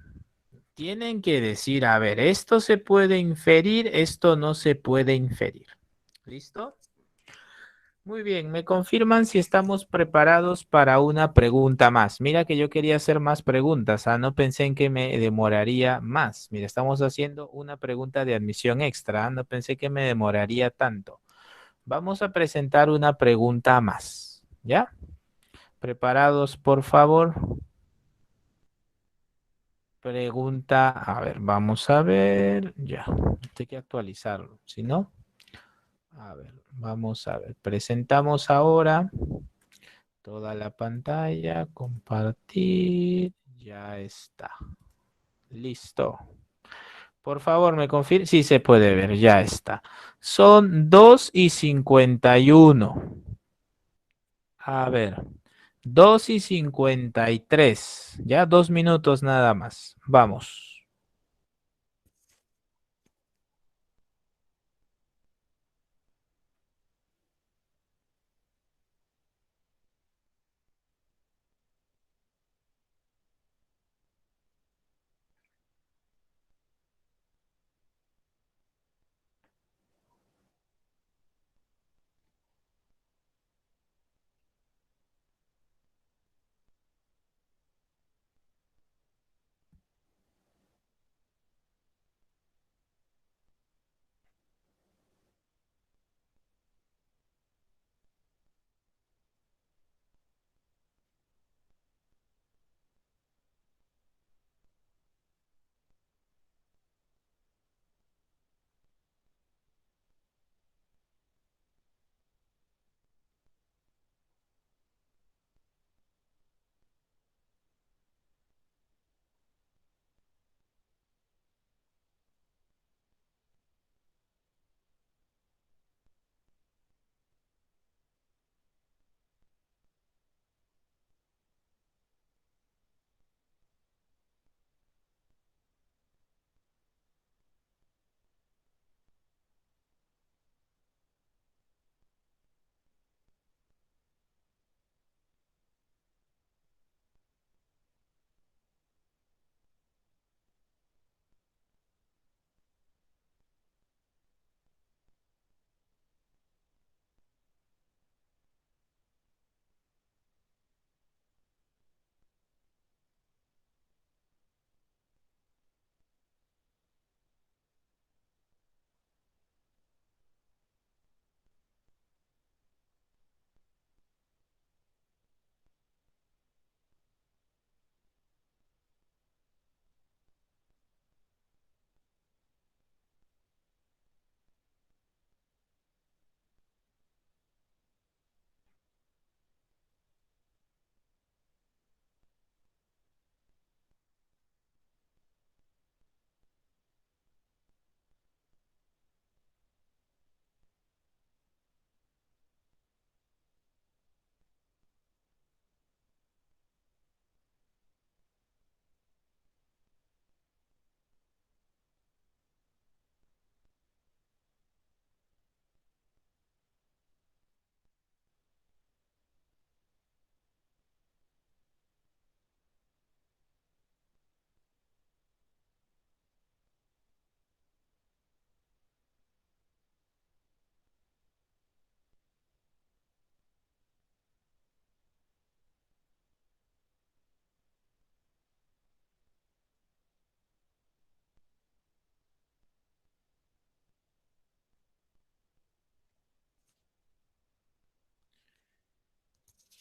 Tienen que decir, a ver, esto se puede inferir, esto no se puede inferir. ¿Listo? Muy bien, me confirman si estamos preparados para una pregunta más. Mira que yo quería hacer más preguntas, no pensé en que me demoraría más. Mira, estamos haciendo una pregunta de admisión extra, no pensé que me demoraría tanto. Vamos a presentar una pregunta más, ¿ya? ¿Preparados, por favor? Pregunta, a ver, vamos a ver, ya, hay que actualizarlo, si no, a ver, vamos a ver, presentamos ahora toda la pantalla, compartir, ya está, listo. Por favor, me confirme, sí se puede ver, ya está. Son 2:51. A ver, 2:53. Ya 2 minutos nada más. Vamos.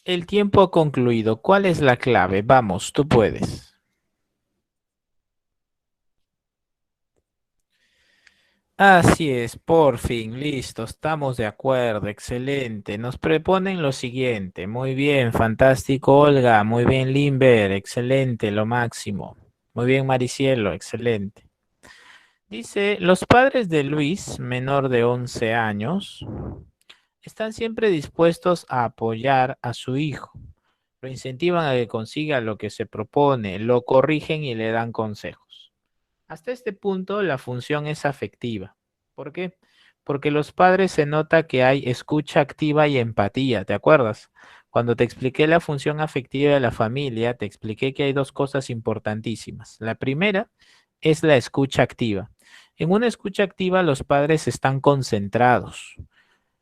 El tiempo ha concluido. ¿Cuál es la clave? Vamos, tú puedes. Así es, por fin, listo, estamos de acuerdo, excelente. Nos proponen lo siguiente, muy bien, fantástico, Olga, muy bien, Limber, excelente, lo máximo. Muy bien, Maricielo, excelente. Dice, los padres de Luis, menor de 11 años, están siempre dispuestos a apoyar a su hijo. Lo incentivan a que consiga lo que se propone, lo corrigen y le dan consejos. Hasta este punto la función es afectiva. ¿Por qué? Porque los padres se nota que hay escucha activa y empatía, ¿te acuerdas? Cuando te expliqué la función afectiva de la familia, te expliqué que hay dos cosas importantísimas. La primera es la escucha activa. En una escucha activa los padres están concentrados,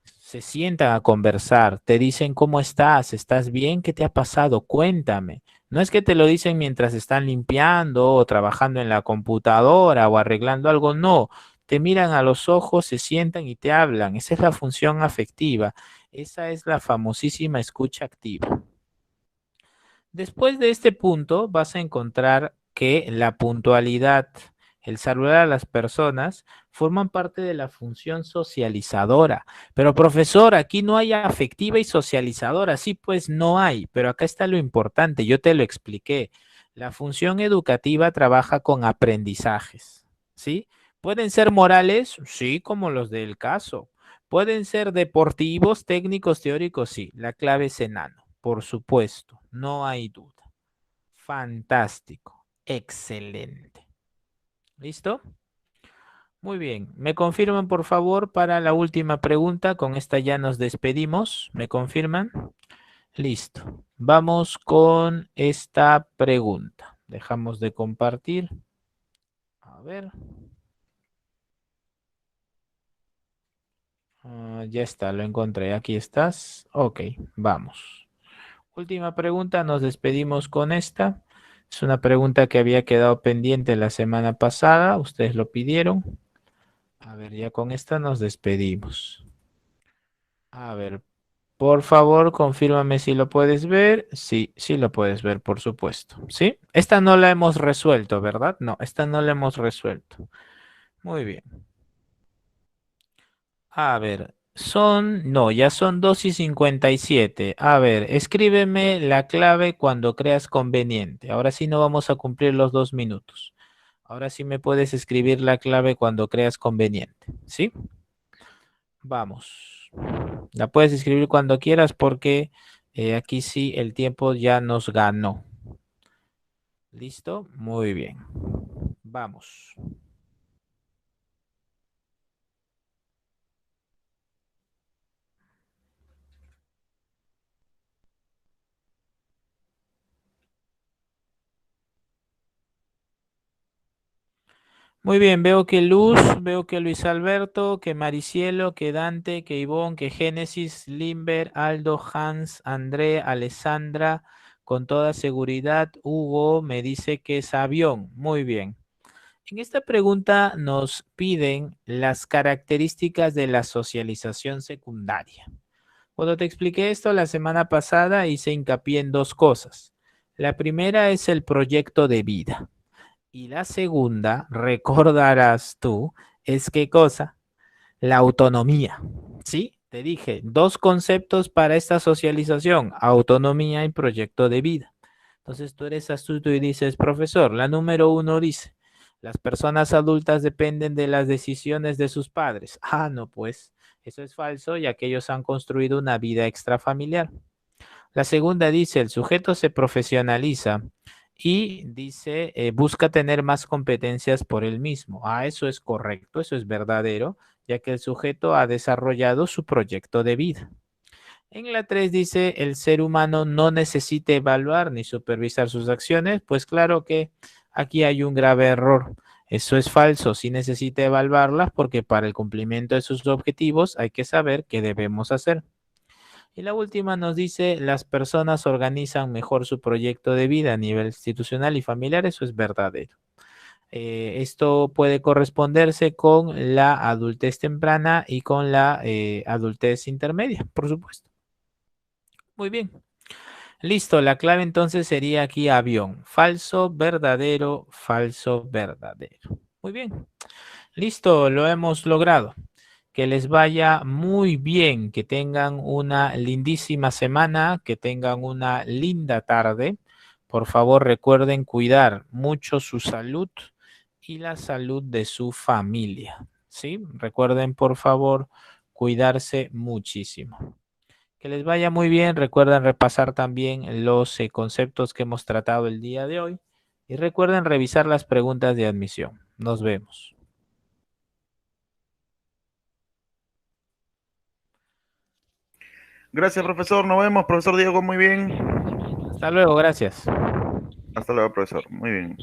se sientan a conversar, te dicen cómo estás, estás bien, qué te ha pasado, cuéntame. No es que te lo dicen mientras están limpiando o trabajando en la computadora o arreglando algo, no. Te miran a los ojos, se sientan y te hablan. Esa es la función afectiva. Esa es la famosísima escucha activa. Después de este punto vas a encontrar que la puntualidad, el saludar a las personas, forman parte de la función socializadora. Pero profesor, aquí no hay afectiva y socializadora. Sí, pues no hay, pero acá está lo importante, yo te lo expliqué. La función educativa trabaja con aprendizajes, ¿sí? Pueden ser morales, sí, como los del caso. Pueden ser deportivos, técnicos, teóricos, sí. La clave es enano. Por supuesto, no hay duda. Fantástico, excelente. ¿Listo? Muy bien. ¿Me confirman, por favor, para la última pregunta? Con esta ya nos despedimos. ¿Me confirman? Listo. Vamos con esta pregunta. Dejamos de compartir. A ver. Ya está, lo encontré. Aquí estás. Ok, vamos. Última pregunta, nos despedimos con esta. Es una pregunta que había quedado pendiente la semana pasada, ustedes lo pidieron. A ver, ya con esta nos despedimos. A ver, por favor, confírmame si lo puedes ver. Sí, sí lo puedes ver, por supuesto. ¿Sí? Esta no la hemos resuelto, ¿verdad? No, esta no la hemos resuelto. Muy bien. A ver, no, ya son 2:57. A ver, escríbeme la clave cuando creas conveniente. Ahora sí no vamos a cumplir los 2 minutos. Ahora sí me puedes escribir la clave cuando creas conveniente. ¿Sí? Vamos. La puedes escribir cuando quieras porque aquí sí el tiempo ya nos ganó. ¿Listo? Muy bien. Vamos. Muy bien, veo que Luz, veo que Luis Alberto, que Maricielo, que Dante, que Ivonne, que Génesis, Limber, Aldo, Hans, André, Alessandra, con toda seguridad, Hugo me dice que es avión. Muy bien. En esta pregunta nos piden las características de la socialización secundaria. Cuando te expliqué esto la semana pasada, hice hincapié en dos cosas. La primera es el proyecto de vida. Y la segunda, recordarás tú, es qué cosa, la autonomía. ¿Sí? Te dije, dos conceptos para esta socialización, autonomía y proyecto de vida. Entonces tú eres astuto y dices, profesor, la número uno dice, las personas adultas dependen de las decisiones de sus padres. Ah, no, pues eso es falso, ya que ellos han construido una vida extrafamiliar. La segunda dice, el sujeto se profesionaliza y dice, busca tener más competencias por él mismo. Ah, eso es correcto, eso es verdadero, ya que el sujeto ha desarrollado su proyecto de vida. En la 3 dice, el ser humano no necesita evaluar ni supervisar sus acciones. Pues claro que aquí hay un grave error. Eso es falso, sí necesita evaluarlas porque para el cumplimiento de sus objetivos hay que saber qué debemos hacer. Y la última nos dice, las personas organizan mejor su proyecto de vida a nivel institucional y familiar. Eso es verdadero. Esto puede corresponderse con la adultez temprana y con la adultez intermedia, por supuesto. Muy bien. Listo, la clave entonces sería aquí avión. Falso, verdadero, falso, verdadero. Muy bien. Listo, lo hemos logrado. Que les vaya muy bien, que tengan una lindísima semana, que tengan una linda tarde. Por favor, recuerden cuidar mucho su salud y la salud de su familia. ¿Sí? Recuerden, por favor, cuidarse muchísimo. Que les vaya muy bien. Recuerden repasar también los conceptos que hemos tratado el día de hoy y recuerden revisar las preguntas de admisión. Nos vemos. Gracias, profesor. Nos vemos, profesor Diego. Muy bien. Hasta luego, gracias. Hasta luego, profesor. Muy bien.